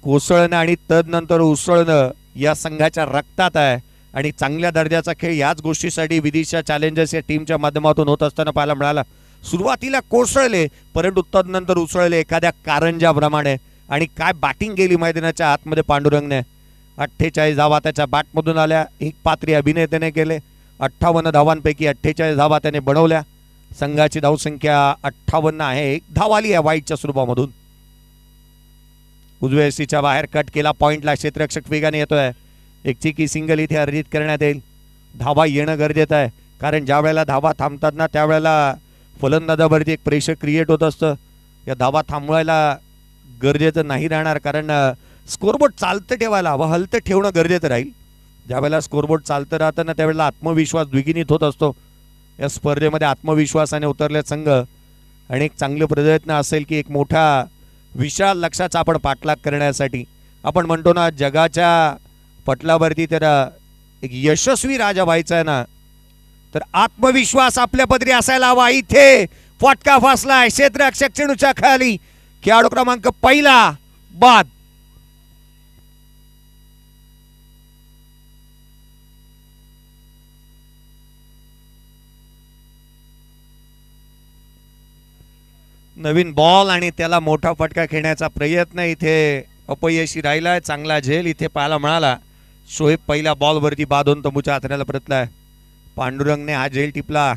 कोसळणं आणि तदनंतर उसळणं या संघाच्या रक्तात आहे आणि चांगल्या दर्जाचा खेळ याच गोष्टीसाठी विदिशा चॅलेंजर्स या टीमच्या माध्यमातून होत असताना पाहायला मिळाला. सुरुवातीला कोसळले परंतु तदनंतर उसळले एखाद्या कारंजाप्रमाणे. आणि काय बॅटिंग केली मैदानाच्या आतमध्ये पांडुरंगने. 48 धावा त्याच्या बॅटमधून आल्या. एक पात्री अभिनेत्याने केले. 58 धावांपैकी 48 धावा त्याने बनवल्या. संघाची धावसंख्या 58 आहे. एक धाव आली आहे वाईटच्या स्वरूपामधून. उजव्या सीच्या बाहेर कट केला. पॉइंटला क्षेत्ररक्षक वेगाने येतोय. एक चिकी सिंगल इथे अर्जित करण्यात येईल. धावा येणं गरजेचं आहे कारण ज्या वेळेला धावा थांबतात ना त्यावेळेला फलंदाजावरती एक प्रेशर क्रिएट होत असतं. या धावा थांबवायला गरजेचं नाही राहणार कारण स्कोरबोर्ड चालतं ठेवायला हवं. हलतं ठेवणं गरजेचं राहील. ज्यावेळेला स्कोरबोर्ड चालतं राहतं ना त्यावेळेला आत्मविश्वास द्विगुणित होत असतो. या स्पर्धेमध्ये आत्मविश्वासाने उतरले संघ आणि एक चांगले प्रयत्न असेल की एक मोठा विशाल लक्ष्याचा आपण पाठलाग करण्यासाठी. आपण म्हणतो ना जगाच्या पटलावरती तर एक यशस्वी राजा व्हायचा आहे ना तर आत्मविश्वास आपल्या पदरी असायला हवा. इथे फटका फासलाय क्षेत्ररक्षक चेंडूच्या खाली. खेळाडू क्रमांक पहिला बाद. नवीन बॉल आणि त्याला मोठा फटका खेळण्याचा प्रयत्न इथे अपयशी राहिलाय. चांगला झेल इथे पाहायला मिळाला. शोएब पहिल्या बॉलवरती बाधून तंबूच्या आतड्याला परतलाय. पांडुरंगने हा झेल टिपला.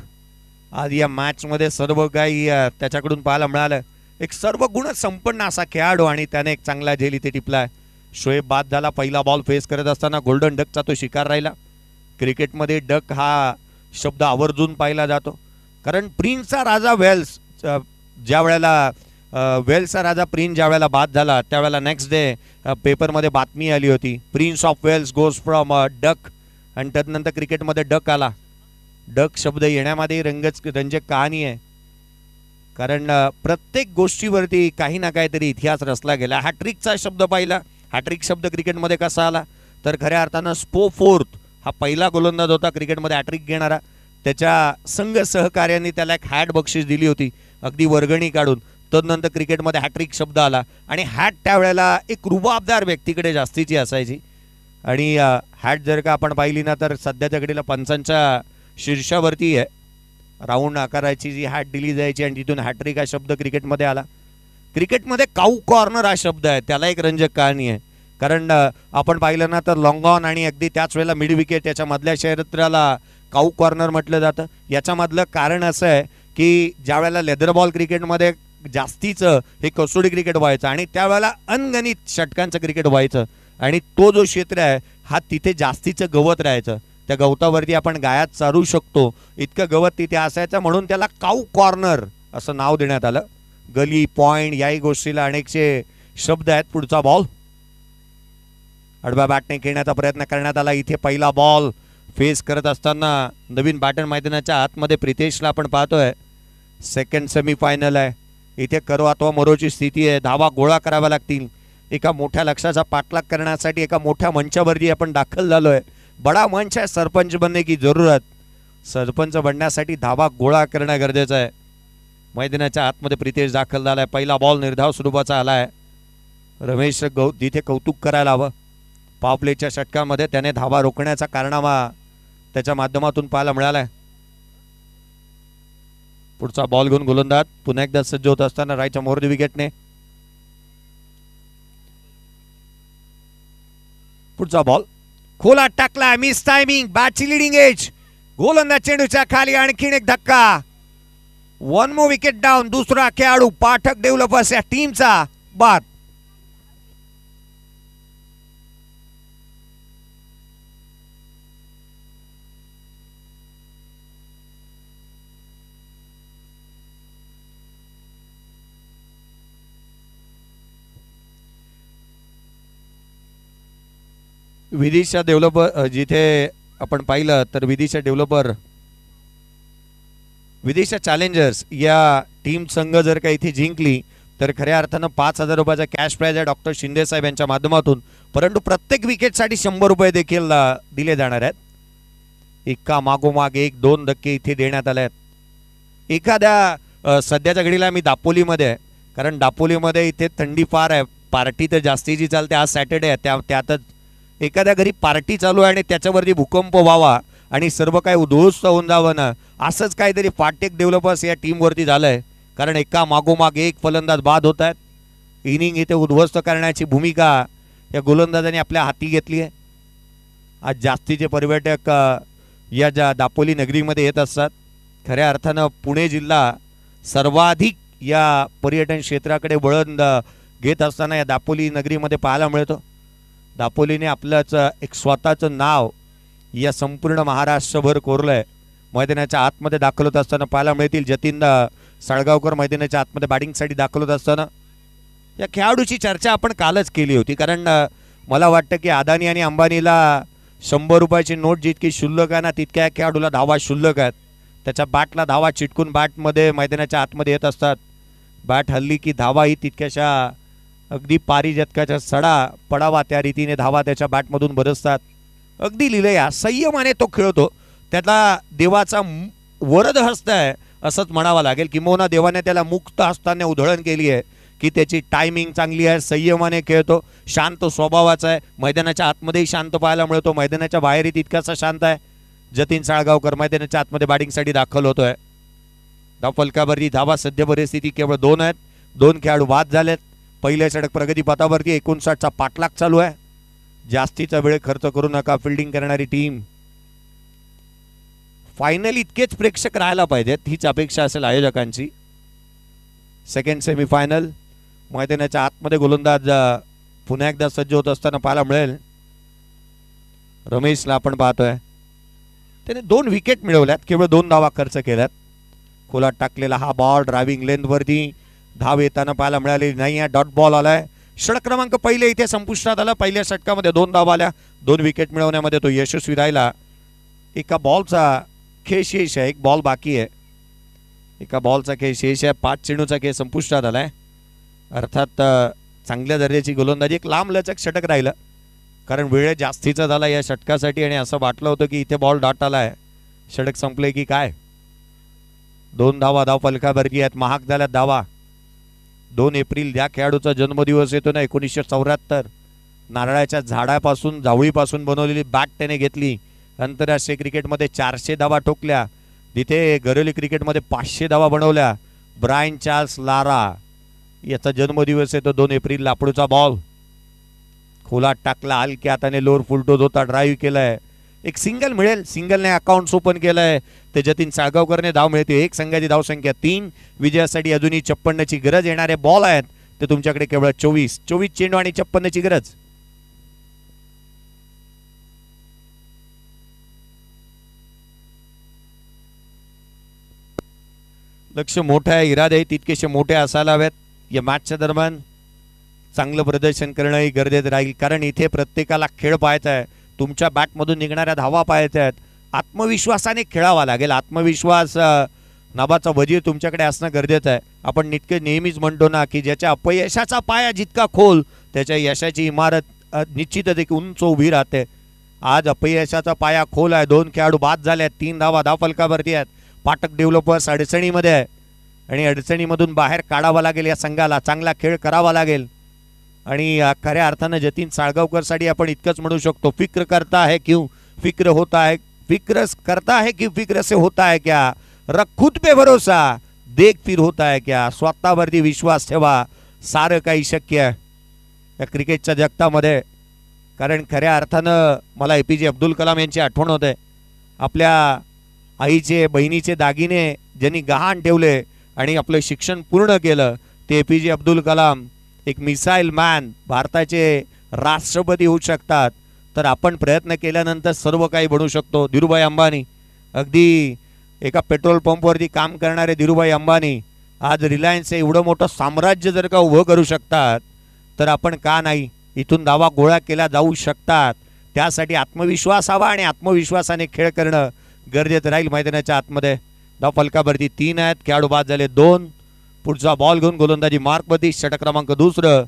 आज या मॅच मध्ये सर्व काही त्याच्याकडून पाहायला मिळालं. एक सर्व गुण संपन्न असा खेळाडू आणि त्याने एक चांगला झेल इथे टिपलाय. शोएब बाद झाला. पहिला बॉल फेस करत असताना गोल्डन डकचा तो शिकार राहिला. क्रिकेटमध्ये डक हा शब्द आवर्जून पाहिला जातो कारण प्रिन्सचा राजा वेल्स ज्या वेळेला वेल्सचा राजा प्रिन्स ज्या वेळेला बाद झाला त्यावेळेला नेक्स्ट डे पेपरमध्ये बातमी आली होती Prince of Wales goes from duck. आणि त्यानंतर क्रिकेटमध्ये डक आला. डक शब्द येण्यामध्ये रंजक कहाणी आहे कारण प्रत्येक गोष्टीवरती काही ना काहीतरी इतिहास रचला गेला. हॅट्रिकचा शब्द पाहिला. हॅट्रिक शब्द क्रिकेटमध्ये कसा आला तर खऱ्या अर्थानं स्पो फोर्थ हा पहिला गोलंदाज होता क्रिकेटमध्ये हॅट्रिक घेणारा. त्याच्या संघ सहकार्याने त्याला एक हॅट बक्षीस दिली होती अगदी वर्गणी काढून. तदनंतर क्रिकेटमध्ये हॅट्रिक शब्द आला आणि हॅट त्यावेळेला एक रुबाबदार व्यक्तीकडे जास्तीची असायची. आणि हॅट जर का आपण पाहिली ना तर सध्याच्या घडीला पंचांच्या शीर्षावरती आहे. राऊंड आकाराची जी हॅट दिली जायची आणि तिथून हॅट्रिक हा शब्द क्रिकेटमध्ये आला. क्रिकेटमध्ये काऊ कॉर्नर हा शब्द आहे त्याला एक रंजक कहाणी आहे कारण आपण पाहिलं ना तर लॉंग ऑन आणि अगदी त्याच वेळेला मिड विकेट याच्या मधल्या क्षेत्राला काऊ कॉर्नर म्हटलं जातं. याच्यामधलं कारण असं आहे की ज्या वेळेला लेदर बॉल क्रिकेटमध्ये जास्तीचं हे कसोटी क्रिकेट व्हायचं आणि त्यावेळेला अनगणित षटकांचं क्रिकेट व्हायचं आणि तो जो क्षेत्र आहे हा तिथे जास्तीचं गवत राहायचं. त्या गवतावरती आपण गायात चारू शकतो इतकं गवत तिथे असायचं म्हणून त्याला काऊ कॉर्नर असं नाव देण्यात आलं. गली पॉइंट याही गोष्टीला अनेकसे शब्द आहेत. पुढचा बॉल आडव्या बॅटने खेळण्याचा प्रयत्न करण्यात आला. इथे पहिला बॉल फेस करत असताना नवीन बॅटन मैदानाच्या आतमध्ये प्रितेशला आपण पाहतोय. सेकंड सेमीफायनल आहे. इथे करो अथवा मरोची स्थिती आहे. धावा गोळा कराव्या लागतील. एका मोठ्या लक्ष्याचा पाठलाग करण्यासाठी एका मोठ्या मंचावरती आपण दाखल झालोय. बडा मंच आहे सरपंच बनने की जरूरत. सरपंच बनण्यासाठी धावा गोळा करणं गरजेचं आहे. मैदानाच्या आतमध्ये प्रितेश दाखल झालाय. पहिला बॉल निर्धाव स्वरूपाचा आलाय. रमेश जिथे कौतुक करायला हवं. पॉवप्लेच्या षटकामध्ये त्याने धावा रोखण्याचा कारनामा त्याच्या माध्यमातून पाहायला मिळालाय. पुढचा बॉल घेऊन गोलंदाज पुन्हा एकदा सज्ज होत असताना रायच्या मोहर्दी विकेटने. पुढचा बॉल खोला टाकला. Miss timing. बॅटची लिडिंग एज. गोलंदाज चेंडूच्या खाली आणखीन एक धक्का. One more wicket down. दुसरा खेळाडू पाठक डेव्हलपर्स या टीमचा बाद. विदिशा डेव्हलपर जिथे आपण पाहिलं तर विदिशा डेव्हलपर विदिशा चॅलेंजर्स या टीम संघ जर का इथे जिंकली तर खऱ्या अर्थानं 5,000 रुपयाचा कॅश प्राइज आहे डॉक्टर शिंदे साहेब यांच्या माध्यमातून. परंतु प्रत्येक विकेटसाठी 100 रुपये देखील दिले जाणार आहेत. एका मागोमाग एक 2 धक्के इथे देण्यात आले आहेत. एखाद्या सध्याच्या घडीला मी दापोलीमध्ये आहे कारण दापोलीमध्ये इथे थंडी फार आहे. पार्टी तर जास्तीची चालते. आज सॅटर्डे आहे त्यातच एखाद्या घरी पार्टी चालू आहे आणि त्याच्यावरती भूकंप व्हावा आणि सर्व काही उद्ध्वस्त होऊन जावं ना असंच काहीतरी फाटेक डेव्हलपर्स या टीमवरती झालंय. कारण एका मागोमाग एक फलंदाज बाद होत आहेत. इनिंग इथे उद्ध्वस्त करण्याची भूमिका या गोलंदाजांनी आपल्या हाती घेतली आहे. आज जास्तीचे पर्यटक या ज्या दापोली नगरीमध्ये येत असतात. खऱ्या अर्थानं पुणे जिल्हा सर्वाधिक या पर्यटन क्षेत्राकडे वळण घेत असताना या दापोली नगरीमध्ये पाहायला मिळतो. दापोलीने आपलंच एक स्वतःचं नाव या संपूर्ण महाराष्ट्रभर कोरलंय. मैदानाच्या आतमध्ये दाखल होत असताना पाहायला मिळतील जतीन साळगावकर मैदानाच्या आतमध्ये बॅटिंगसाठी दाखल होत असताना. या खेळाडूची चर्चा आपण कालच केली होती कारण मला वाटतं की अदानी आणि अंबानीला 100 रुपयाची नोट जितकी शुल्लक आहे ना तितक्या खेळाडूला धावा शुल्लक आहेत. त्याच्या बॅटला धावा चिटकून बॅटमध्ये मैदानाच्या आतमध्ये येत असतात. बॅट हल्ली की धावा ही तितक्याशा अगदी पारिजातकाच्या सडा पडावा त्या रीतीने धावा त्याच्या बॅटमधून बरसतात. अगदी लिहिलंय संयमाने तो खेळतो. त्याला देवाचा वरद हस्त आहे असंच म्हणावं लागेल. किंबहुना देवाने त्याला मुक्त हस्ताने उधळण केली आहे की त्याची टायमिंग चांगली आहे. संयमाने खेळतो. शांत स्वभावाचा आहे. मैदानाच्या आतमध्येही शांत पाहायला मिळतो. मैदानाच्या बाहेरही तितकासा शांत आहे. जतीन साळगावकर मैदानाच्या आतमध्ये बॅटिंगसाठी दाखल होतोय. धावफलकावरती धावा सध्या परिस्थिती केवळ 2 आहेत. 2 खेळाडू बाद झालेत. पहिल्या षटक प्रगती पथावरती 59चा पाठलाग चालू आहे. जास्तीचा वेळ खर्च करू नका फिल्डिंग करणारी टीम. फायनल इतकेच प्रेक्षक राहायला पाहिजेत हीच अपेक्षा असेल आयोजकांची. सेकंड सेमीफायनल मैदानाच्या आतमध्ये गोलंदाज पुन्हा एकदा सज्ज होत असताना पाहायला मिळेल. रमेशला आपण पाहतोय त्याने 2 विकेट मिळवल्यात. केवळ 2 धावा खर्च केल्यात. खोलात टाकलेला हा बॉल ड्रायव्हिंग लेंथवरती धाव येताना पाहायला मिळाली नाही. डॉट बॉल आलाय. षटक क्रमांक पहिले इथे संपुष्टात आला. पहिल्या षटकामध्ये 2 धावा आल्या. 2 विकेट मिळवण्यामध्ये तो यशस्वी राहिला. एका बॉलचा खेळ शेष आहे. 1 बॉल बाकी आहे. एका बॉलचा खेळ शेष आहे. 5 चेंडूचा खेळ संपुष्टात आलाय. अर्थात चांगल्या दर्जाची गोलंदाजी. एक लांब लचक षटक राहिलं कारण वेळ जास्तीचा झाला या षटकासाठी आणि असं वाटलं होतं की इथे बॉल डॉट आलाय षटक संपले की काय. 2 धावा धाव फलकावरती आहेत. महाग झाल्यात धावा. 2 एप्रिल ज्या खेळाडूचा जन्मदिवस येतो ना 1974 नारळाच्या झाडापासून जावळीपासून बनवलेली बॅट त्याने घेतली. आंतरराष्ट्रीय क्रिकेटमध्ये 400 धावा ठोकल्या. तिथे घरेलू क्रिकेटमध्ये 500 धावा बनवल्या. ब्रायन चार्ल्स लारा याचा जन्मदिवस येतो 2 एप्रिल. लाकडूचा बॉल खोलात टाकला. हलक्या हाताने लोअर फुलटोज होता. ड्राईव्ह केलाय. एक सिंगल मिळेल. सिंगलने अकाउंट ओपन केलंय. ते जतीन साळगावकरने धाव मिळते. एक संघाची धावसंख्या 3. विजयासाठी अजूनही 56ची गरज. येणारे बॉल आहेत ते तुमच्याकडे केवळ 24 चेंडू आणि 56ची गरज. लक्ष मोठं आहे. इरादे तितकेसे मोठे असायला हवेत. या मॅचच्या दरम्यान चांगलं प्रदर्शन करणंही गरजेचं राहील, कारण इथे प्रत्येकाला खेळ पाहायचा आहे. तुमच्या बॅटमधून निघणाऱ्या धावा पाहायच्या आहेत. आत्मविश्वासाने खेळावा लागेल. आत्मविश्वास नावाचा वजीर तुमच्याकडे असणं गरजेचं आहे. आपण नेहमीच म्हणतो ना की ज्याच्या अपयशाचा पाया जितका खोल त्याच्या यशाची इमारत निश्चितच एक उंच उभी राहते. आज अपयशाचा पाया खोल आहे. 2 खेळाडू बाद झाले आहेत. 3 धावा धावफलकावरती आहेत. पाठक डेव्हलपर्स अडचणीमध्ये आहे आणि अडचणीमधून बाहेर काढावा लागेल. या संघाला चांगला खेळ करावा लागेल आणि खऱ्या अर्थानं जतीन साळगावकरसाठी आपण इतकंच म्हणू शकतो, फिक्र करता है क्यों फिक्र होता है, फिक्र करता है क्यों फिक्र से होता है क्या, रख खुद पे भरोसा देख फिर होता है क्या. स्वतःवरती विश्वास ठेवा, सारं काही शक्य आहे या क्रिकेटच्या जगतामध्ये. कारण खऱ्या अर्थानं मला APJ अब्दुल कलाम यांची आठवण होते. आपल्या आईचे बहिणीचे दागिने ज्यांनी गहाण ठेवले आणि आपलं शिक्षण पूर्ण केलं ते APJ अब्दुल कलाम, एक मिसाईल मॅन, भारताचे राष्ट्रपती होऊ शकतात. तर आपण प्रयत्न केल्यानंतर सर्व काही बनू शकतो. धीरूभाई अंबानी, अगदी एका पेट्रोल पंपवरती काम करणारे धीरूभाई अंबानी आज रिलायन्स हे एवढं मोठं साम्राज्य जर का उभं करू शकतात तर आपण का नाही. इथून धावा गोळा केल्या जाऊ शकतात. त्यासाठी आत्मविश्वास हवा आणि आत्मविश्वासाने खेळ करणं गरजेचं राहील. मैदानाच्या आतमध्ये धाव फलकावरती 3 आहेत. खेळाडू बाद झाले 2. पुढचा बॉल घेऊन गोलंदाजी मार्कवरती. षटक क्रमांक 2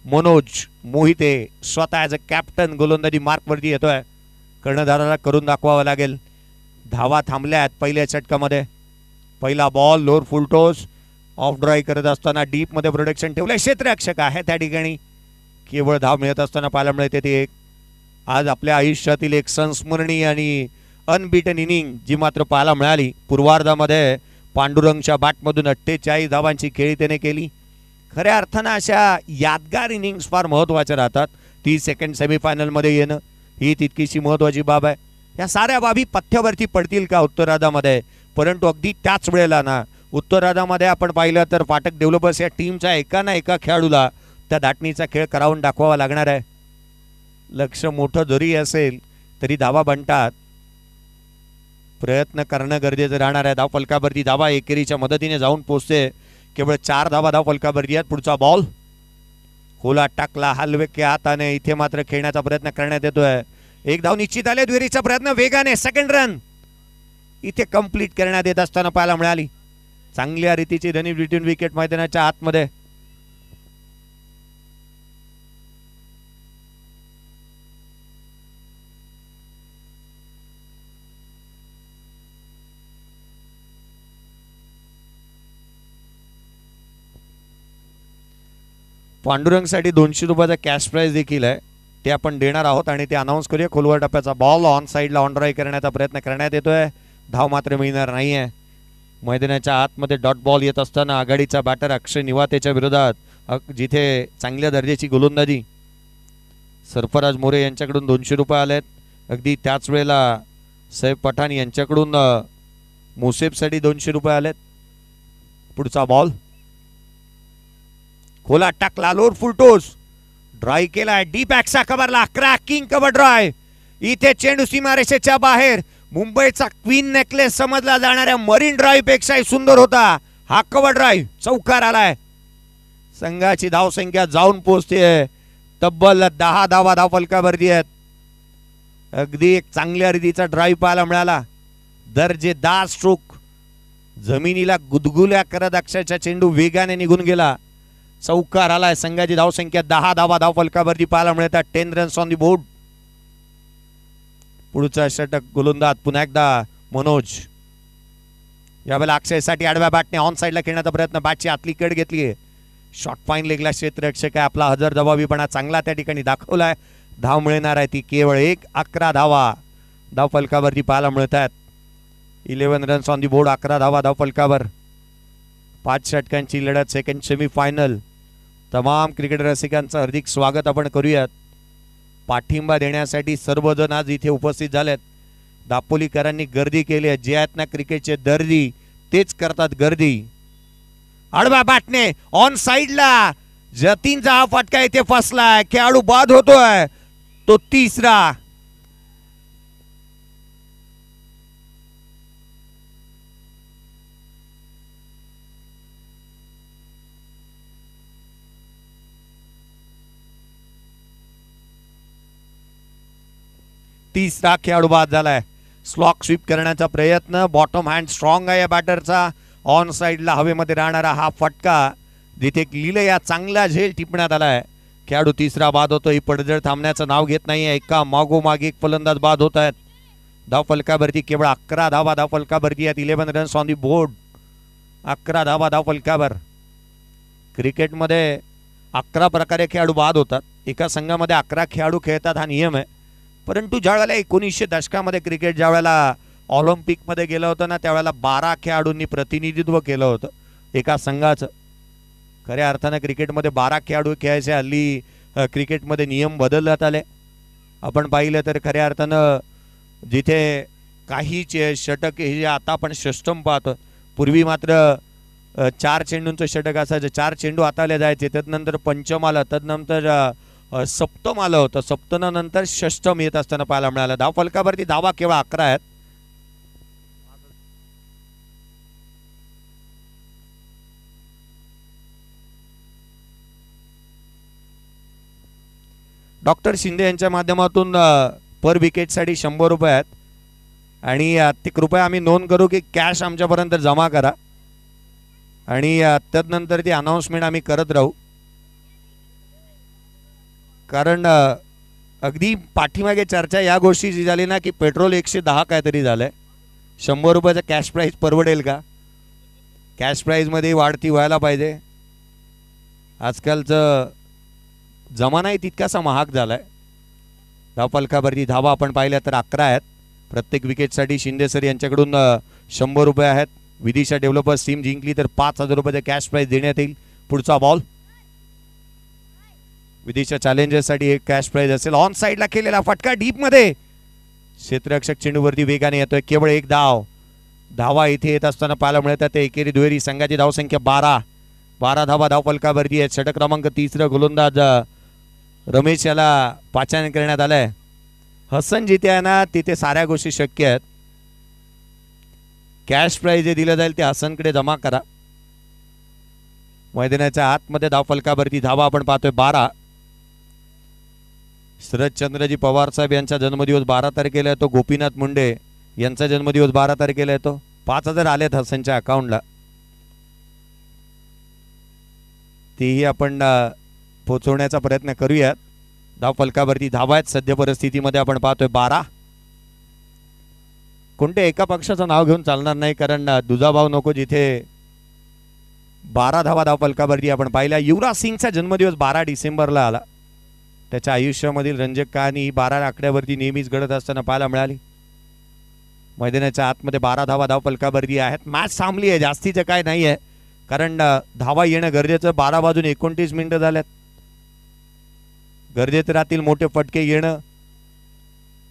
मनोज मोहिते स्वतः ॲज अ कॅप्टन गोलंदाजी मार्कवरती येतोय. कर्णधाराला करून दाखवावं लागेल. धावा थांबल्या आहेत पहिल्या षटकामध्ये. पहिला ball lower full toss of drive करत असताना डीपमध्ये प्रोडक्शन ठेवलंय. क्षेत्ररक्षक आहे त्या ठिकाणी. केवळ धाव मिळत असताना पाहायला मिळते ती एक आज आपल्या आयुष्यातील एक संस्मरणीय आणि अनबीटन इनिंग जी मात्र पाहायला मिळाली. पूर्वार्धामध्ये पांडुरंगच्या बॅटमधून 48 धावांची खेळी त्याने केली. खऱ्या अर्थानं अशा यादगार इनिंग्स फार महत्त्वाच्या राहतात. 30 सेकंड सेमीफायनलमध्ये येणं ही तितकीशी महत्त्वाची बाब आहे. या साऱ्या बाबी पथ्यावरती पडतील का उत्तरार्धामध्ये, परंतु अगदी त्याच वेळेला ना उत्तरार्धामध्ये आपण पाहिलं तर पाठक डेव्हलपर्स या टीमच्या एका ना एका खेळाडूला त्या दाटणीचा खेळ करावून दाखवावा लागणार आहे. लक्ष मोठं जरी असेल तरी धावा बनतात. प्रयत्न करणं गरजेचं राहणार आहे. धाव फलकावरती धावा एकेरीच्या मदतीने जाऊन पोहोचते. केवळ 4 धावा धाव फलकावरती आहेत. पुढचा बॉल खोला टाकला हलवे के हाताने. इथे मात्र खेळण्याचा प्रयत्न करण्यात येतोय. 1 धाव निश्चित आले. दुहेरीचा प्रयत्न वेगाने सेकंड रन इथे कंप्लीट करण्यात येत असताना पाहायला मिळाली. चांगल्या रीतीची रनिंग बिटवीन विकेट मैदानाच्या आतमध्ये. पांडुरंगसाठी 200 रुपयाचा कॅश प्राइज देखील आहे. ते आपण देणार आहोत आणि ते अनाऊन्स करूया. खोलवर टप्प्याचा बॉल ऑन साईडला ऑन ड्राईव्ह करण्याचा प्रयत्न करण्यात येतोय. धाव मात्र मिळणार नाहीये. मैदानाच्या आतमध्ये डॉट बॉल येत असताना आघाडीचा बॅटर अक्षय निवातेच्या विरोधात जिथे चांगल्या दर्जाची गोलंदाजी सरफराज मोरे यांच्याकडून 200 रुपये आलेत. अगदी त्याच वेळेला सैफ पठाण यांच्याकडून मुसेफसाठी 200 रुपये आलेत. पुढचा बॉल खोला टाकला लोअर फुल टॉस ड्राईव्ह केला. डीप ॲक्सा कव्हरला क्रॅकिंग कव्हर ड्राईव्ह. इथे चेंडू सीमारेषेच्या बाहेर. मुंबईचा क्वीन नेकलेस समजला जाणाऱ्या मरीन ड्राईव्ह पेक्षाही सुंदर होता हा कव्हर ड्राईव्ह. चौकार आलाय. संघाची धावसंख्या जाऊन पोहोचते तब्बल 10 धावा धाव फलकावरती आहेत. अगदी एक चांगल्या रीतीचा ड्राईव्ह पाहायला मिळाला. दर्जेदार स्ट्रोक जमिनीला गुदगुल्या करत अक्षरच्या चेंडू वेगाने निघून गेला. चौकार आलाय. संघाची धावसंख्या 10 धावा धाव फलकावरती पाहायला मिळतात. 10 रन्स ऑन दी बोर्ड. पुढचा षटक गोलंदाज पुन्हा एकदा मनोज. यावेळेला अक्षयसाठी आडव्या बॅटने ऑन साईडला खेळण्याचा प्रयत्न. बॅटची आतली कड घेतलीये. शॉर्ट फाईन लेगला क्षेत्ररक्षक आहे. आपला हजर जबाबीपणा चांगला त्या ठिकाणी दाखवलाय. धाव मिळणार आहे ती केवळ 11 धावा धाव फलकावरती पाहायला मिळतात. 11 रन्स ऑन दी बोर्ड. 11 धावा धाव फलकावर. 5 षटकांची लढत सेकंड सेमीफायनल. तमाम क्रिकेट रसिकांचं हार्दिक स्वागत आपण करूयात. पाठिंबा देण्यासाठी सर्वजण आज इथे उपस्थित झालेत. दापोलीकरांनी गर्दी केली आहे. जे आहेत ना क्रिकेटचे दर्दी तेच करतात गर्दी. आडव्या बॅटने ऑन साईडला जतीनचा हा फटका इथे फसलाय. खेळाडू बाद होतोय तो 3रा. तिसरा खेळाडू बाद झालाय. स्लॉक स्वीप करण्याचा प्रयत्न, बॉटम हँड स्ट्रॉंग आहे या बॅटरचा. ऑन साईडला हवेमध्ये राहणारा हा फटका, जिथे एक लिलया चांगला झेल टिपण्यात आलाय. खेळाडू तिसरा बाद होतो. ही पडझड थांबण्याचं नाव घेत नाहीये. एका मागोमाग एक फलंदाज बाद होत आहेत. धाव फलकावरती केवळ 11 धावा धाव फलकावरती आहेत. 11 रन्स ऑन दी बोर्ड. 11 धावा धाव फलकावर. क्रिकेटमध्ये 11 प्रकारे खेळाडू बाद होतात. एका संघामध्ये 11 खेळाडू खेळतात हा नियम आहे. परंतु ज्या वेळेला 1900 दशकामध्ये क्रिकेट ज्या वेळेला ऑलिम्पिकमध्ये गेलं होतं ना, त्यावेळेला 12 खेळाडूंनी प्रतिनिधित्व केलं होतं एका संघाचं. खऱ्या अर्थानं क्रिकेटमध्ये 12 खेळाडू खेळायचे. हल्ली क्रिकेटमध्ये नियम बदलण्यात आले. आपण पाहिलं तर खऱ्या अर्थानं जिथे काही षटक हे आता आपण षष्टम पाहतो. पूर्वी मात्र 4 चेंडूंचं षटक असायचं. 4 चेंडू हाताळले जायचे. त्यानंतर पंचम आलं, त्यानंतर सप्तम आलं होतं. सप्तमानंतर षष्टम येत असताना पाहायला मिळालं. धाव फलकावरती धावा केवळ 11 आहेत. डॉक्टर शिंदे यांच्या माध्यमातून पर विकेटसाठी 100 रुपये आहेत. आणि ते कृपया आम्ही नोंद करू की कॅश आमच्यापर्यंत जमा करा आणि त्यानंतर ती अनाउन्समेंट आम्ही करत राहू. कारण अगदी पाठीमागे चर्चा या गोष्टीची झाली ना की पेट्रोल 110 काहीतरी झालंय. 100 रुपयाचा कॅश प्राईज परवडेल का? कॅश प्राईजमध्ये वाढती व्हायला पाहिजे. आजकालचं जमानाही तितकासा महाग झालाय. धाव फलकावरती धावा आपण पाहिल्या तर 11 आहेत. प्रत्येक विकेटसाठी शिंदे सर यांच्याकडून 100 रुपये आहेत. विदिशा डेव्हलपर्स टीम जिंकली तर 5000 रुपयाचे कॅश प्राईज देण्यात येईल. पुढचा बॉल विदिशा चॅलेंजर्ससाठी एक कॅश प्राईज असेल. ऑन साईडला केलेला फटका डीप मध्ये, क्षेत्ररक्षक चेंडूवरती वेगाने येतोय. केवळ एक धाव. धावा इथे येत असताना पाहायला मिळतात. एकेरी दुहेरी संघाची धावसंख्या 12 धावा धाव फलकावरती आहेत. षटक क्रमांक 3 गोलंदाज रमेश याला पाचारण करण्यात आलंय. हसन जिथे आहे ना तिथे साऱ्या गोष्टी शक्य आहेत. कॅश प्राईज जे दिलं जाईल ते हसनकडे जमा करा. मैदानाच्या आतमध्ये धाव फलकावरती धावा आपण पाहतोय 12. शरदचंद्रजी पवार साहेब यांचा जन्मदिवस 12 तारखेला येतो. गोपीनाथ मुंडे यांचा जन्मदिवस 12 तारखेला येतो. 5000 आलेत हसनच्या अकाउंटला. तेही आपण पोहोचवण्याचा प्रयत्न करूयात. धाव फलकावरती धावा आहेत. सध्या परिस्थितीमध्ये आपण पाहतोय 12. कोणत्या एका पक्षाचं नाव घेऊन चालणार नाही, कारण दुजाभाव नको जिथे 12 धावा धाव फलकावरती आपण पाहिल्या. युवराज सिंगचा जन्मदिवस 12 डिसेंबरला आला. त्याच्या आयुष्यामधील रंजक कहाणी ही 12 आकड्यावरती नेहमीच घडत असताना पाहायला मिळाली. मैदानाच्या आतमध्ये 12 धावा धाव फलकावरती आहेत. मॅच थांबली आहे, जास्तीचं काय नाही आहे, कारण धावा येणं गरजेचं. 12 वाजून 29 मिनिटं झाल्यात. गरजेचं राहतील मोठे फटके येणं.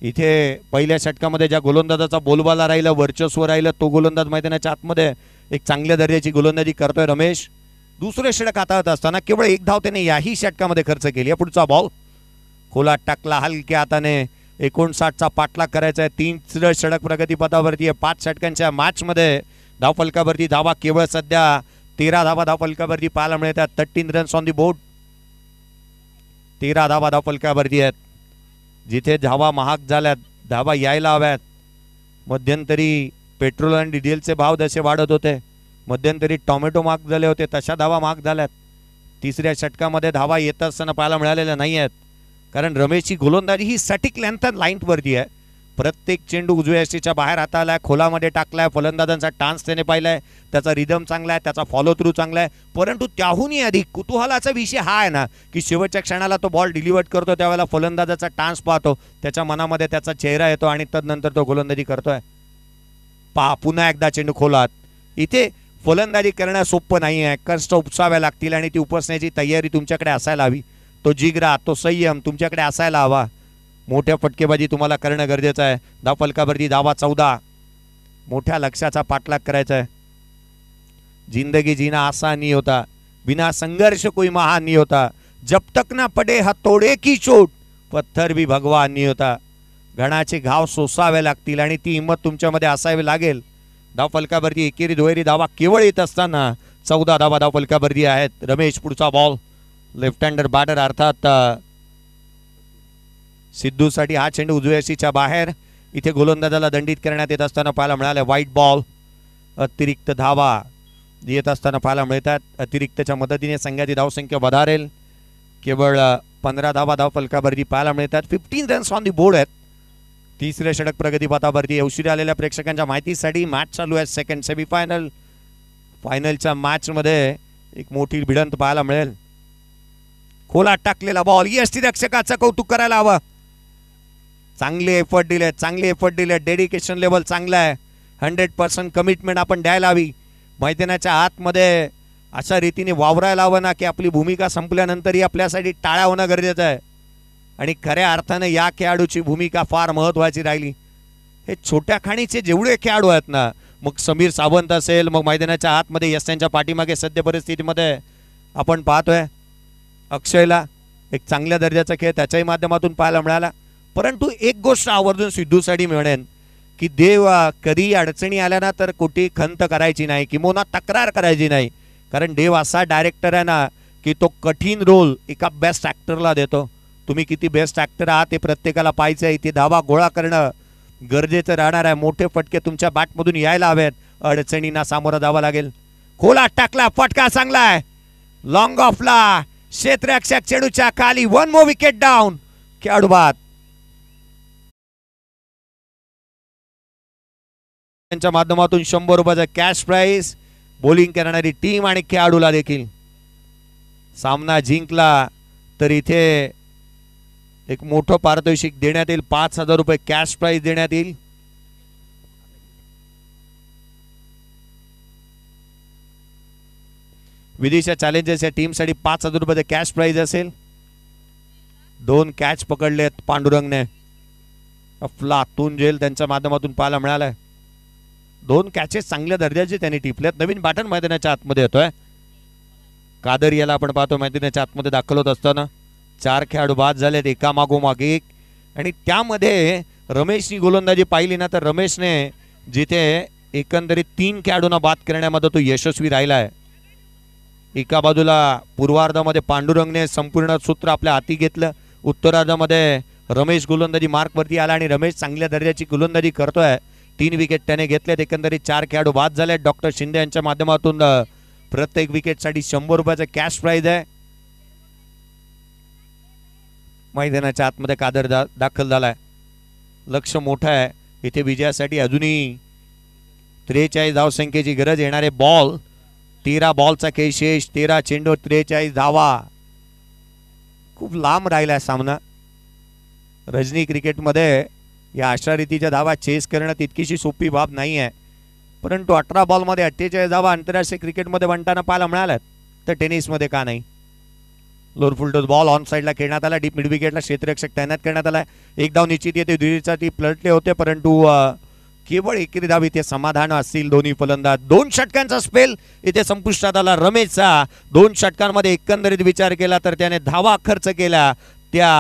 इथे पहिल्या षटकामध्ये ज्या गोलंदाजाचा बोलबाला राहिला, वर्चस्व राहिलं, तो गोलंदाज मैदानाच्या आतमध्ये एक चांगल्या दर्जाची गोलंदाजी करतोय रमेश. दुसरे षटक हाताळत असताना केवळ एक धाव त्याने याही षटकामध्ये खर्च केली. पुढचा बॉल खोलात टाकला हलक्या हाताने. 59चा पाठलाग करायचा आहे. 3 षटक प्रगतीपथावरती आहे. 5 षटकांच्या मॅचमध्ये धाव फलकावरती धावा केवळ सध्या 13 धावा धाव फलकावरती पाहायला मिळतात. 13 रन्स ऑन दी बोर्ड. 13 धावा धाव फलकावरती आहेत. जिथे धावा महाग झाल्यात, धावा यायला हव्यात. मध्यंतरी पेट्रोल आणि डिझेलचे भाव जसे वाढत होते, मध्यंतरी टोमॅटो महाग झाले होते, तशा धावा महाग झाल्यात. तिसऱ्या षटकामध्ये धावा येत असताना पाहायला मिळालेल्या नाही आहेत, कारण रमेशची गोलंदाजी ही सटिक लेंथ लाईनवरती आहे. प्रत्येक चेंडू उजव्या यष्टीच्या बाहेर हाताळलाय, खोलामध्ये टाकलाय. फलंदाजांचा टान्स त्याने पाहिलाय. त्याचा रिदम चांगला आहे, त्याचा फॉलो थ्रू चांगला आहे. परंतु त्याहूनही अधिक कुतूहलाचा विषय हा आहे ना की शेवटच्या क्षणाला तो बॉल डिलिव्हर करतो त्यावेळेला फलंदाजाचा टान्स पाहतो, त्याच्या मनामध्ये त्याचा चेहरा येतो आणि तदनंतर तो गोलंदाजी करतोय. पुन्हा एकदा चेंडू खोलात. इथे फलंदाजी करणं सोपं नाही आहे. कष्ट उपसावे लागतील आणि ती उपसण्याची तयारी तुमच्याकडे असायला हवी. तो जिगरा, तो संयम तुमच्याकडे असायला हवा. मोठ्या फटकेबाजी तुम्हाला करणं गरजेचं आहे. धाव फलकावरती धावा 14. मोठ्या लक्ष्याचा पाठलाग करायचा आहे. जिंदगी जीना आसान नहीं होता, बिना संघर्ष कोई महान नहीं होता. जब तक ना पडे हथोडे की चोट, पत्थर भी भगवान नहीं होता. घणाचे घाव सोसावे लागतील आणि ती हिंमत तुमच्यामध्ये असावी लागेल. धाव फलकावरती एकेरी दुहेरी धावा केवळ येत असताना 14 धावा धाव फलकावरती आहेत. रमेश पुढचा बॉल. लेफ्ट हँडर बॅटर अर्थात सिद्धूसाठी हा चेंडू उजव्या यष्टीच्या बाहेर. इथे गोलंदाजाला दंडित करण्यात येत असताना पाहायला मिळाले. White ball. अतिरिक्त धावा येत असताना पाहायला मिळतात. अतिरिक्तच्या मदतीने संघाची धावसंख्या वधारेल. केवळ 15 धावा धाव फलकावरती पाहायला मिळतात. 15 रन्स ऑन दी बोर्ड आहेत. तिसरे षटक प्रगतीपथावरती. उशिरा आलेल्या प्रेक्षकांच्या माहितीसाठी मॅच चालू आहे. Second semifinal. फायनलच्या मॅचमध्ये एक मोठी भिडंत पाहायला मिळेल. खोलात टाकलेला बॉल. यष्टीरक्षकाचं कौतुक करायला हवं. चांगले एफर्ट दिले. डेडिकेशन लेवल चांगलं आहे. 100% कमिटमेंट आपण द्यायला हवी. मैदानाच्या आतमध्ये अशा रीतीने वावरायला हवं ना की आपली भूमिका संपल्यानंतरही आपल्यासाठी टाळ्या होणं गरजेचं आहे. आणि खऱ्या अर्थाने या खेळाडूची भूमिका फार महत्त्वाची राहिली. हे छोट्या खाणीचे जेवढे खेळाडू आहेत ना, मग समीर सावंत असेल, मग मैदानाच्या आतमध्ये यश यांच्या पाठीमागे सद्य परिस्थितीमध्ये आपण पाहतोय अक्षयला एक चांगल्या दर्जाचा खेळ त्याच्याही माध्यमातून पाहायला मिळाला. परंतु एक गोष्ट आवर्जून सिद्धूसाठी म्हणेन की देव कधी अडचणी आल्या ना तर कुठे खंत करायची नाही, किंवा तक्रार करायची नाही. कारण देव असा डायरेक्टर आहे ना की तो कठीण रोल एका बेस्ट ॲक्टरला देतो. तुम्ही किती बेस्ट ॲक्टर आहात हे प्रत्येकाला पाहायचं आहे. इथे धावा गोळा करणं गरजेचं राहणार आहे. मोठे फटके तुमच्या बॅटमधून यायला हवेत. अडचणींना सामोरं जावं लागेल. खोला टाकला. फटका चांगला आहे. लॉंग ऑफला क्षेत्ररक्षक चेंडूच्या खाली. 1 मोर विकेट डाऊन. खेळाडू बाद. त्यांच्या माध्यमातून 100 रुपयाचा कॅश प्राइज बॉलिंग करणारी टीम आणि खेळाडूला देखील. सामना जिंकला तर इथे एक मोठं पारितोषिक देण्यात येईल. 5,000 रुपये कॅश प्राइज देण्यात येईल. विदिशा चॅलेंजर्स या टीमसाठी 5,000 रुपये कॅश प्राइज असेल. 2 कॅच पकडलेत पांडुरंगने. अफलातून जेल त्यांच्या माध्यमातून पाहायला मिळालाय. 2 कॅचेस चांगल्या दर्जाचे त्यांनी टिपल्यात. नवीन बॅटन मैदानाच्या आतमध्ये येतोय. कादर याला आपण पाहतो मैदानाच्या आतमध्ये दाखल होत असताना. 4 खेळाडू बाद झालेत एका मागोमाग एक. आणि त्यामध्ये रमेशनी गोलंदाजी पाहिली ना तर रमेशने जिथे एकंदरीत 3 खेळाडूंना बाद करण्यामध्ये तो यशस्वी राहिला आहे. एका बाजूला पूर्वार्धामध्ये पांडुरंगने संपूर्ण सूत्र आपल्या हाती घेतलं. उत्तरार्धामध्ये रमेश गोलंदाजी मार्कवरती आला आणि रमेश चांगल्या दर्जाची गोलंदाजी करतोय. 3 विकेट त्याने घेतल्यात. एकंदरीत 4 खेळाडू बाद झालेत. डॉक्टर शिंदे यांच्या माध्यमातून प्रत्येक विकेटसाठी 100 रुपयाचा कॅश प्राइज आहे. मैदानाच्या आतमध्ये कादर दाखल झालाय. लक्ष मोठं आहे. इथे विजयासाठी अजूनही 43 धावसंख्येची गरज. येणारे बॉल 13 बॉलचा खेळ शेष. 13 चेंडू 43 धावा. खूप लांब राहिलाय सामना. रजनी क्रिकेटमध्ये या अशा रीतीच्या धावा चेस करणं तितकीशी सोपी बाब नाही आहे. परंतु 18 बॉलमध्ये 48 धावा आंतरराष्ट्रीय क्रिकेटमध्ये बनताना पाहायला मिळाल्यात. तर टेनिसमध्ये का नाही. लोअर फुलटॉस बॉल ऑन साईडला खेळण्यात आला. डीप मिड विकेटला क्षेत्ररक्षक तैनात करण्यात आला. एक धाव निश्चित येते. दुहेरीसाठी पलटले होते परंतु केवळ एकेरी धाव इथे समाधान असतील दोन्ही फलंदाज. 2 षटकांचा स्पेल इथे संपुष्टात आला रमेशचा. 2 षटकांमध्ये एकंदरीत विचार केला तर त्याने धावा खर्च केला. त्या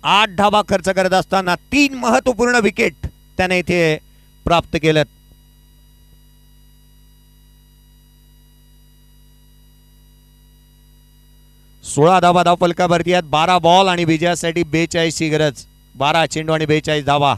8 धावा खर्च करत असताना 3 महत्वपूर्ण विकेट त्याने इथे प्राप्त केलेत. सोळा धावा धाव फलकावरती आहेत. 12 बॉल आणि विजयासाठी 42 ची गरज. 12 चेंडू आणि 42 धावा.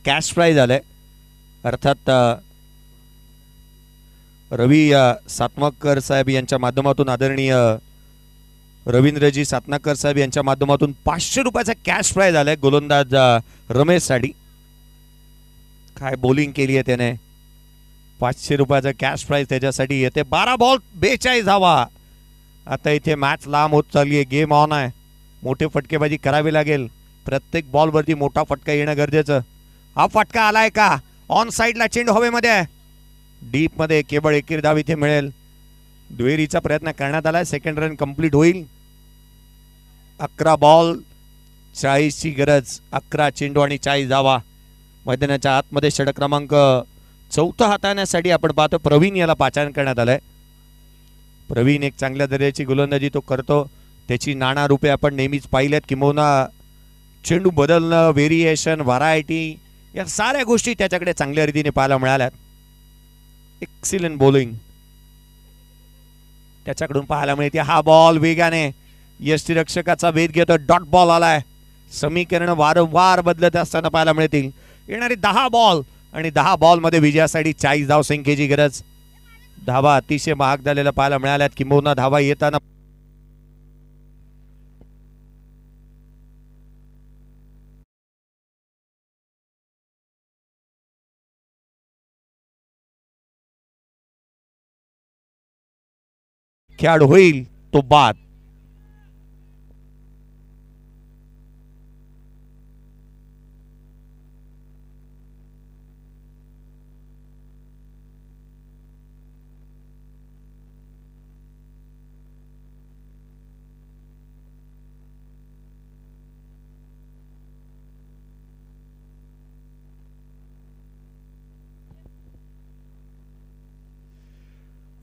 कॅश प्राइज आलंय. अर्थात रवी सातमाकर साहेब यांच्या माध्यमातून आदरणीय रवींद्रजी सातनाकर साहेब यांच्या माध्यमातून 500 रुपयाचा कॅश प्राइज आलाय गोलंदाज रमेशसाठी. काय बॉलिंग केली आहे त्याने. 500 रुपयाचा कॅश प्राइज त्याच्यासाठी येते. 12 बॉल 42 धावा. आता इथे मॅच लांब होत चालली आहे. गेम ऑन आहे. मोठे फटकेबाजी करावी लागेल. प्रत्येक बॉलवरती मोठा फटका येणं गरजेचं. हा फटका आलाय का? ऑन साईडला चेंडू हवेमध्ये आहे. डीप मध्ये केवळ एकेर धाव इथे मिळेल. दुहेरीचा प्रयत्न करण्यात आलाय. सेकंड रन कंप्लीट होईल. 11 बॉल 40ची गरज. 11 चेंडू आणि 40 धावा. मैदानाच्या आतमध्ये षटक क्रमांक 4 हाताळण्यासाठी आपण पाहतो प्रवीण याला पाचारण करण्यात आलंय. प्रवीण एक चांगल्या दर्जाची गोलंदाजी तो करतो. त्याची नाना रूपे आपण नेहमीच पाहिल्यात. किंबहुना चेंडू बदलणं, व्हेरिएशन, व्हरायटी या साऱ्या गोष्टी त्याच्याकडे चांगल्या रीतीने पाहायला मिळाल्यात. एक्सिलंट बॉलिंग त्याच्याकडून पाहायला मिळते. हा बॉल वेगाने यष्टीरक्षकाचा वेध घेतो. डॉट बॉल आलाय. समीकरण वारंवार बदलत असताना पाहायला मिळतील. येणारे 10 बॉल आणि 10 बॉल मध्ये विजयासाठी 40 धाव संख्येची गरज. धावा अतिशय महाग झालेला पाहायला मिळाल्यात. किंबहुना धावा येताना खेळ होईल तो बाद.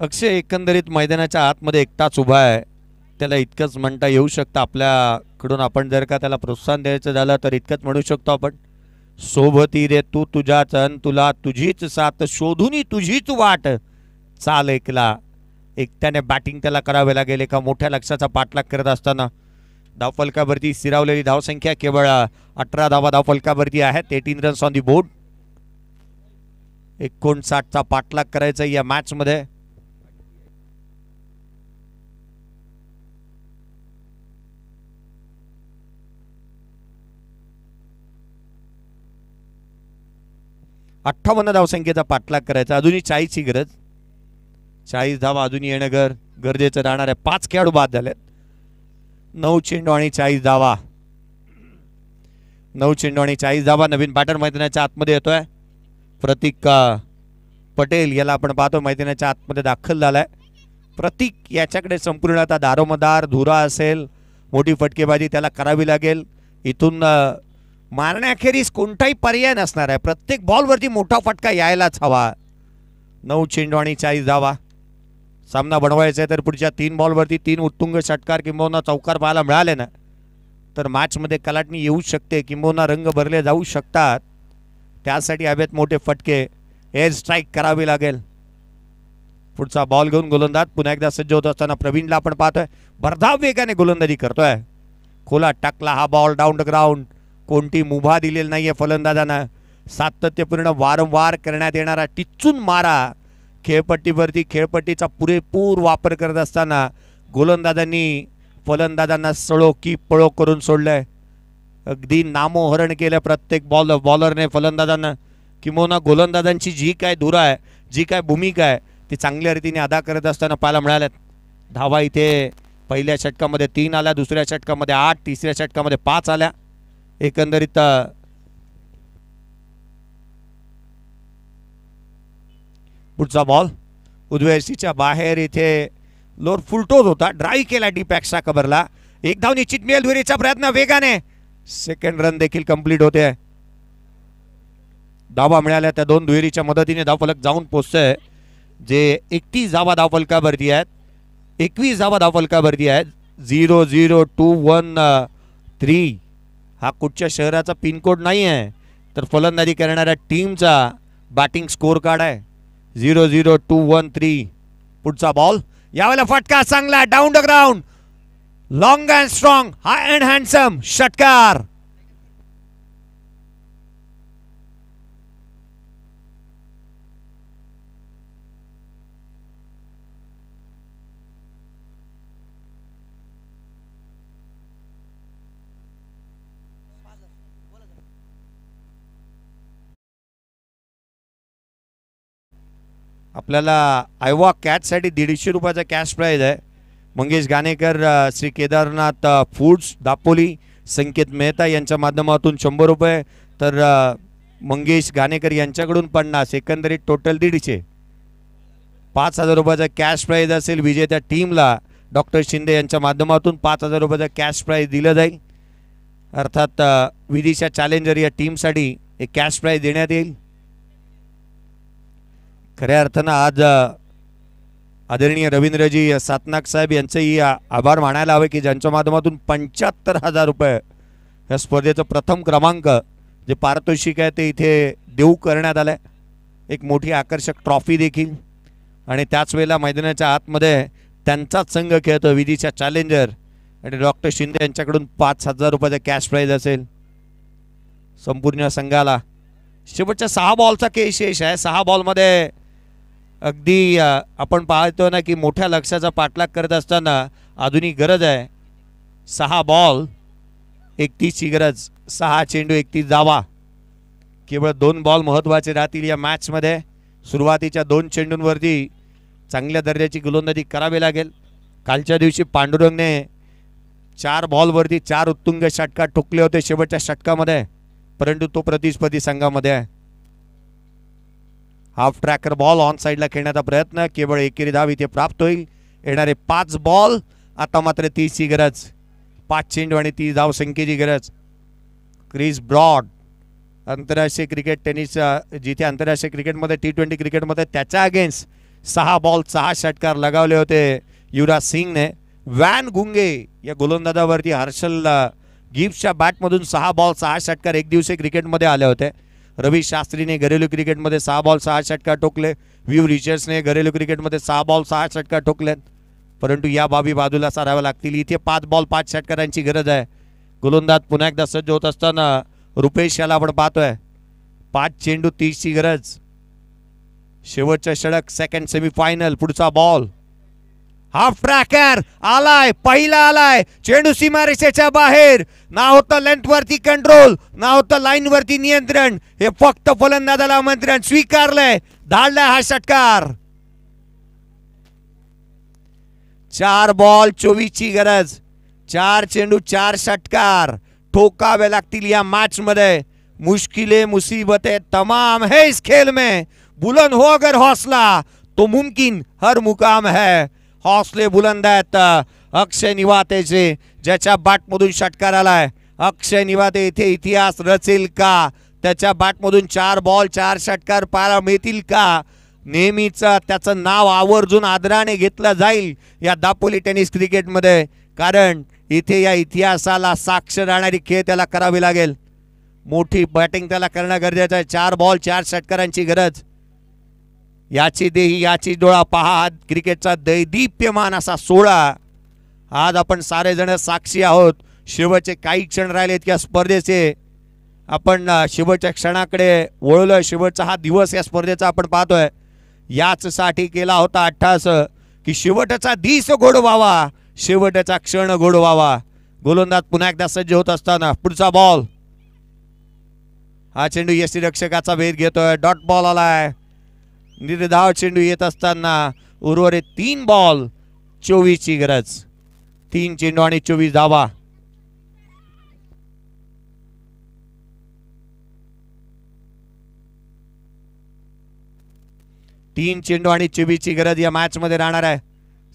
अक्षय एकंदरीत मैदानाच्या आतमध्ये एकटाच उभा आहे. त्याला इतकंच म्हणता येऊ शकतं. आपल्याकडून आपण जर का त्याला प्रोत्साहन द्यायचं झालं तर इतकंच म्हणू शकतो आपण. सोबती रे तू तुझ्याच अन तुला तुझीच साथ शोधूनी तुझीच वाट चाल एकला. एकट्याने बॅटिंग त्याला करावे लागेल. एका मोठ्या लक्ष्याचा पाठलाग करत असताना धावफलकावरती स्थिरावलेली धावसंख्या केवळ 18 धावा धावफलकावरती आहेत. 18 रन्स ऑन दी बोर्ड. 59चा पाठलाग करायचा या मॅच मध्ये. अठ्ठावन्न धावसंख्येचा पाठलाग करायचा. अजूनही 40ची गरज. 40 धावा अजूनही येणं गरजेचं राहणार आहे. 5 खेळाडू बाद झालेत. 9 चेंडू आणि 40 धावा. 9 चेंडू आणि 40 धावा. नवीन बॅटर मैदानाच्या आतमध्ये येतोय. प्रतीक पटेल याला आपण पाहतो मैदानाच्या आतमध्ये दाखल झालाय. प्रतीक याच्याकडे संपूर्ण आता दारोमदार धुरा असेल. मोठी फटकेबाजी त्याला करावी लागेल. इथून मारण्याखेरीज कोणताही पर्याय नसणार आहे. प्रत्येक बॉलवरती मोठा फटका यायलाच हवा. 9 चेंडू आणि 40 धावा. सामना बनवायचा आहे तर पुढच्या 3 बॉलवरती 3 उत्तुंग षटकार किंबहुना चौकार पाहायला मिळाले ना तर मॅचमध्ये कलाटणी येऊ शकते. किंबहुना रंग भरले जाऊ शकतात. त्यासाठी हवेत मोठे फटके. एअर स्ट्राईक करावी लागेल. पुढचा बॉल घेऊन गोलंदाज पुन्हा एकदा सज्ज होत असताना प्रवीणला आपण पाहतोय. भरधाव वेगाने गोलंदाजी करतोय. खोला टाकला हा बॉल डाऊन द ग्राउंड. कोणती मुभा दिलेली नाहीये फलंदाजांना. सातत्यपूर्ण वारंवार करण्यात येणारा टिच्चून मारा. खेळपट्टीवरती खेळपट्टीचा पुरेपूर वापर करत असताना गोलंदाजांनी फलंदाजांना सळो की पळो करून सोडलंय. अगदी नामोहरण केलं प्रत्येक बॉलरने फलंदाजांना. किंबहुना गोलंदाजांची जी काय धुरा आहे, जी काय भूमिका आहे ती चांगल्या रीतीने अदा करत असताना पाहायला मिळाल्यात. धावा इथे पहिल्या षटकामध्ये 3 आल्या. दुसऱ्या षटकामध्ये 8. तिसऱ्या षटकामध्ये 5 आल्या. एकंदरीत पुढचा बॉल उजव्या बाहेर. इथे लोअर फुलटोज होता. ड्राईव्ह केला डीप एक्स्ट्रा कव्हरला. एक धाव निश्चित मिळेल. दुहेरीचा प्रयत्न वेगाने. सेकंड रन देखील कंप्लीट होते. धावा मिळाल्या त्या 2 दुहेरीच्या मदतीने धावफलक जाऊन पोहोचतोय. जे 31 धावा धावफलकावरती आहेत. 21 धावा धावफलकावरती आहेत. 00213 हा कुठच्या शहराचा पिनकोड नाही आहे तर फलंदाजी करणाऱ्या टीमचा बॅटिंग स्कोर कार्ड आहे. 00213. पुढचा बॉल यावेळेला फटका चांगला down the ground. Long and strong high and handsome षटकार. आपल्याला आयवा कॅचसाठी 150 रुपयाचा कॅश प्राईज आहे. मंगेश गाणेकर, श्री केदारनाथ फूड्स दापोली, संकेत मेहता यांच्या माध्यमातून 100 रुपये, तर मंगेश गाणेकर यांच्याकडून 50, एकंदरीत टोटल 150. 5,000 रुपयाचा कॅश प्राईज असेल विजेत्या टीमला. डॉक्टर शिंदे यांच्या माध्यमातून 5,000 रुपयाचा कॅश प्राईज दिलं जाईल. अर्थात विदिशा चॅलेंजर या टीमसाठी एक कॅश प्राईज देण्यात येईल. खऱ्या अर्थानं आज आदरणीय रवींद्रजी सातनाक साहेब यांचेही आभार मानायला हवे की ज्यांच्या माध्यमातून 75,000 रुपये या स्पर्धेचं प्रथम क्रमांक जे पारितोषिक आहे ते इथे देऊ करण्यात आलं आहे. एक मोठी आकर्षक ट्रॉफी देखील. आणि त्याच वेळेला मैदानाच्या आतमध्ये त्यांचाच संघ खेळतो विदिशा चॅलेंजर आणि डॉक्टर शिंदे यांच्याकडून 5,000 रुपयाचा कॅश प्राईज असेल संपूर्ण संघाला. शेवटच्या 6 बॉलचा शेष आहे. 6 बॉलमध्ये अगदी आपण पाहतो ना की मोठ्या लक्ष्याचा पाठलाग करत असताना आधुनिक गरज आहे. 6 बॉल 31ची गरज, 6 चेंडू 31 धावा. केवळ 2 बॉल महत्त्वाचे राहतील या मॅचमध्ये. सुरुवातीच्या 2 चेंडूंवरती चांगल्या दर्जाची गोलंदाजी करावी लागेल. कालच्या दिवशी पांडुरंगने 4 बॉलवरती 4 उत्तुंग षटकार ठोकले होते शेवटच्या षटकामध्ये, परंतु तो प्रतिस्पर्धी संघामध्ये आहे. हाफ ट्रॅकर बॉल ऑन साईडला खेळण्याचा प्रयत्न, केवळ एकेरी धाव इथे प्राप्त होईल. येणारे 5 बॉल, आता मात्र 30ची गरज. 5 चेंडू आणि 30 धाव संख्येची गरज. क्रिस ब्रॉड आंतरराष्ट्रीय क्रिकेट टेनिस, जिथे आंतरराष्ट्रीय क्रिकेटमध्ये T20 क्रिकेटमध्ये त्याच्या अगेन्स्ट 6 बॉल 6 षटकार लगावले होते युवराज सिंगने. वॅन गुंगे या गोलंदाजावरती हर्षल गिब्सच्या बॅटमधून 6 बॉल 6 षटकार एक दिवसीय क्रिकेटमध्ये आले होते. रवी शास्त्रीने घरेलू क्रिकेटमध्ये 6 बॉल 6 षटकार ठोकले. विव रिचर्ड्सने घरेलू क्रिकेटमध्ये 6 बॉल 6 षटकार ठोकलेत. परंतु या बाबी बाजूला साराव्या लागतील. इथे 5 बॉल 5 षटकारांची गरज आहे. गोलंदाज पुन्हा एकदा सज्ज होत असताना रुपेश याला आपण पाहतोय. 5 चेंडू 30ची गरज. शेवटचा षटक, सेकंड सेमीफायनल. पुढचा बॉल, हाफ ट्रॅकर आलाय, पहिला आलाय. चेंडू सीमारेषेच्या बाहेर. ना होतं लेंथ वरती कंट्रोल, ना होतं लाईन वरती नियंत्रण. हे फक्त फलंदाजाला आमंत्रण स्वीकारलंय. धाडलाय हा षटकार. 4 बॉल 24ची गरज. 4 चेंडू 4 षटकार ठोकावे लागतील या मॅच मध्ये. मुश्किलें मुसीबतें तमाम है इस खेल में. बुलंद हो अगर हौसला तो मुमकिन हर मुकाम है. हौसले बुलंद आहेत अक्षय निवातेचे, ज्याच्या बॅटमधून षटकार आलाय. अक्षय निवाते इथे इतिहास रचेल का? त्याच्या बॅटमधून 4 बॉल 4 षटकार पाहायला मिळतील का? नेहमीच त्याचं नाव आवर्जून आदराने घेतलं जाईल या दापोली टेनिस क्रिकेटमध्ये, कारण इथे या इतिहासाला साक्ष राहणारी खेळ त्याला करावी लागेल. मोठी बॅटिंग त्याला करणं गरजेचं आहे. 4 बॉल 4 षटकारांची गरज. याची देही याची डोळा पहा. क्रिकेटचा दैदीप्यमान असा सोहळा आज आपण सारेजण साक्षी आहोत. शेवटचे काही क्षण राहिलेत या स्पर्धेचे. आपण शेवटच्या क्षणाकडे वळलोय. शेवटचा हा दिवस या स्पर्धेचा आपण पाहतोय. याच साठी केला होता अट्टास की शेवटचा दिस गोड व्हावा, शेवटचा क्षण गोड व्हावा. गोलंदाज पुन्हा एकदा सज्ज होत असताना पुढचा बॉल. हा चेंडू यष्टीरक्षकाचा भेद घेतोय. डॉट बॉल आलाय. निर्धाव चेंडू येत असताना उर्वरित 3 बॉल 24ची गरज. 3 चेंडू आणि 24 धावा. तीन चेंडू आणि 24ची गरज या मॅच मध्ये राहणार आहे.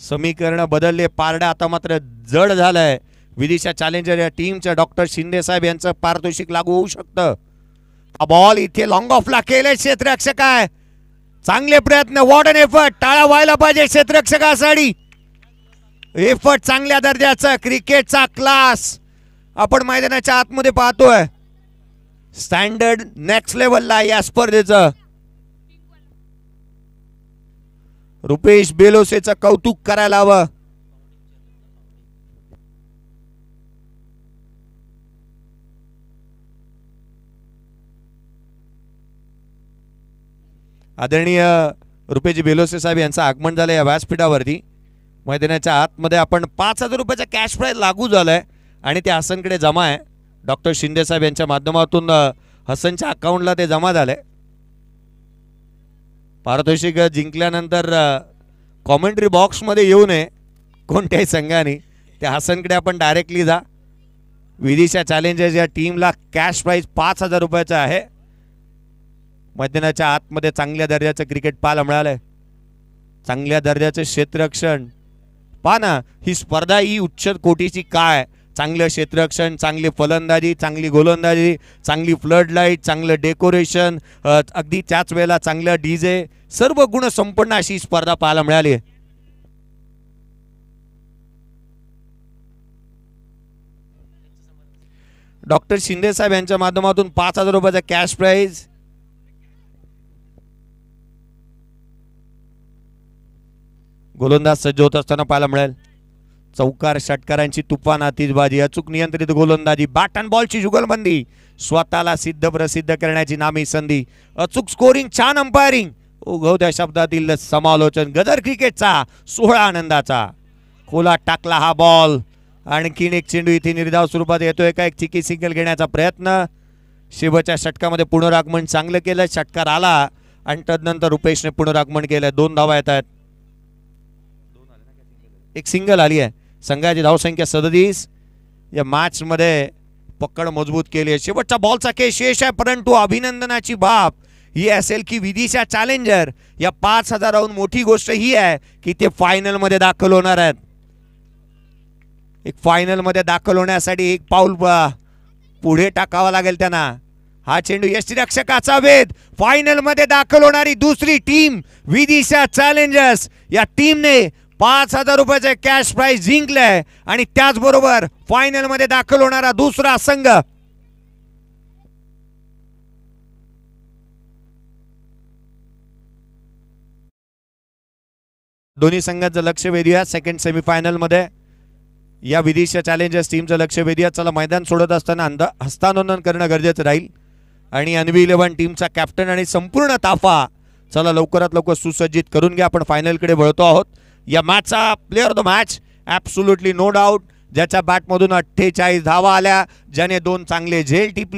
समीकरण बदलले. पारडा आता मात्र जड झालंय. विदिशा चॅलेंजर या टीमच्या डॉक्टर शिंदे साहेब यांचं पारितोषिक लागू होऊ शकतं. हा बॉल इथे लॉंग ऑफला केले क्षेत्ररक्षक आहे. चांगले प्रयत्न. What an effort. टाळा व्हायला पाहिजे क्षेत्ररक्षकासाठी. एफर्ट चांगल्या दर्जाचा. क्रिकेटचा क्लास आपण मैदानाच्या आतमध्ये पाहतोय. स्टँडर्ड नेक्स्ट लेवलला या स्पर्धेचं. रुपेश बेलोसेचं कौतुक करायला हवं. आदरणीय रुपेश बेलोसे साहेब यांचं आगमन झालं या व्यासपीठावरती. मैदानाच्या आतमध्ये आपण 5,000 रुपयाचा कॅश प्राईज लागू झालाय आणि ते हसनकडे जमा आहे. डॉक्टर शिंदे साहेब यांच्या माध्यमातून हसनच्या अकाउंटला ते जमा झाले. पारितोषिक जिंकल्यानंतर कॉमेंट्री बॉक्समध्ये येऊ नये. कोणत्याही संघाने त्या हसनकडे आपण डायरेक्टली जा. विदिशा चॅलेंजर्स या टीमला कॅश प्राइज 5,000 रुपयाचा आहे. मैदानाच्या आतमध्ये चांगल्या दर्जाचं क्रिकेट पाहायला मिळालंय. चांगल्या दर्जाचं क्षेत्ररक्षण पहा ना. ही स्पर्धा ही उच्च कोटीची काय. चांगलं क्षेत्ररक्षण, चांगली फलंदाजी, चांगली गोलंदाजी, चांगली फ्लड लाईट, चांगलं डेकोरेशन, अगदी त्याच वेळेला चांगलं डीजे, सर्व गुण संपन्न अशी स्पर्धा पाहायला मिळाली. डॉक्टर शिंदे साहेब यांच्या माध्यमातून 5,000 रुपयाचा कॅश प्राइज. गोलंदाज सज्ज होत असताना पाहायला मिळेल. चौकार षटकारांची तुफान आतिषबाजी, अचूक नियंत्रित गोलंदाजी, बॅट अँड बॉलची जुगलबंदी, स्वतःला सिद्ध प्रसिद्ध करण्याची नामी संधी, अचूक स्कोरिंग, छान अंपायरिंग, उगवत्या शब्दातील समालोचन, गदर क्रिकेटचा सोहळा आनंदाचा. खोला टाकला हा बॉल. आणखीन एक चेंडू इथे निर्धाव स्वरूपात येतोय का. एक चिकी सिंगल घेण्याचा प्रयत्न. शेवटच्या षटकामध्ये पुनरागमन चांगलं केलं. षटकार आला आणि तदनंतर रुपेशने पुनरागमन केलं. 2 धावा येत आहेत. एक सिंगल आली आहे. संघाची धावसंख्या 37. या मॅच मध्ये पकड मजबूत केली आहे. शेवटचा बॉलचा केस शेष आहे, परंतु अभिनंदनाची बाब ही असेल की विदिशा चॅलेंजर या 5,000 मोठी गोष्ट ही आहे की ते फायनल मध्ये दाखल होणार आहेत. एक फायनल मध्ये दाखल होण्यासाठी एक पाऊल पुढे टाकावा लागेल त्यांना. हा चेंडू यष्टीरक्षकाचा वेध. फायनल मध्ये दाखल होणारी दुसरी टीम विदिशा चॅलेंजर्स या टीमने 5,000 रुपयाचे कॅश प्राइज जिंकले आणि त्याचबरोबर फायनल मध्ये दाखल होणारा दुसरा संघ दोन्ही संघांचं लक्ष वेधूया. सेकंड सेमीफायनल मध्ये या विदिशा चॅलेंजर्स टीमचं लक्ष वेधूया. चला, मैदान सोडत असताना हस्तांदोलन करणं गरजेचं राहील आणि अन्वी 11 टीमचा कॅप्टन आणि संपूर्ण ताफा चला लवकरात लवकर सुसज्जित करून घ्या. आपण फायनलकडे वळतो आहोत. या मॅचचा player of the match absolutely no doubt, ज्याच्या बॅटमधून 48 धावा आल्या, ज्याने 2 चांगले झेल टिपले.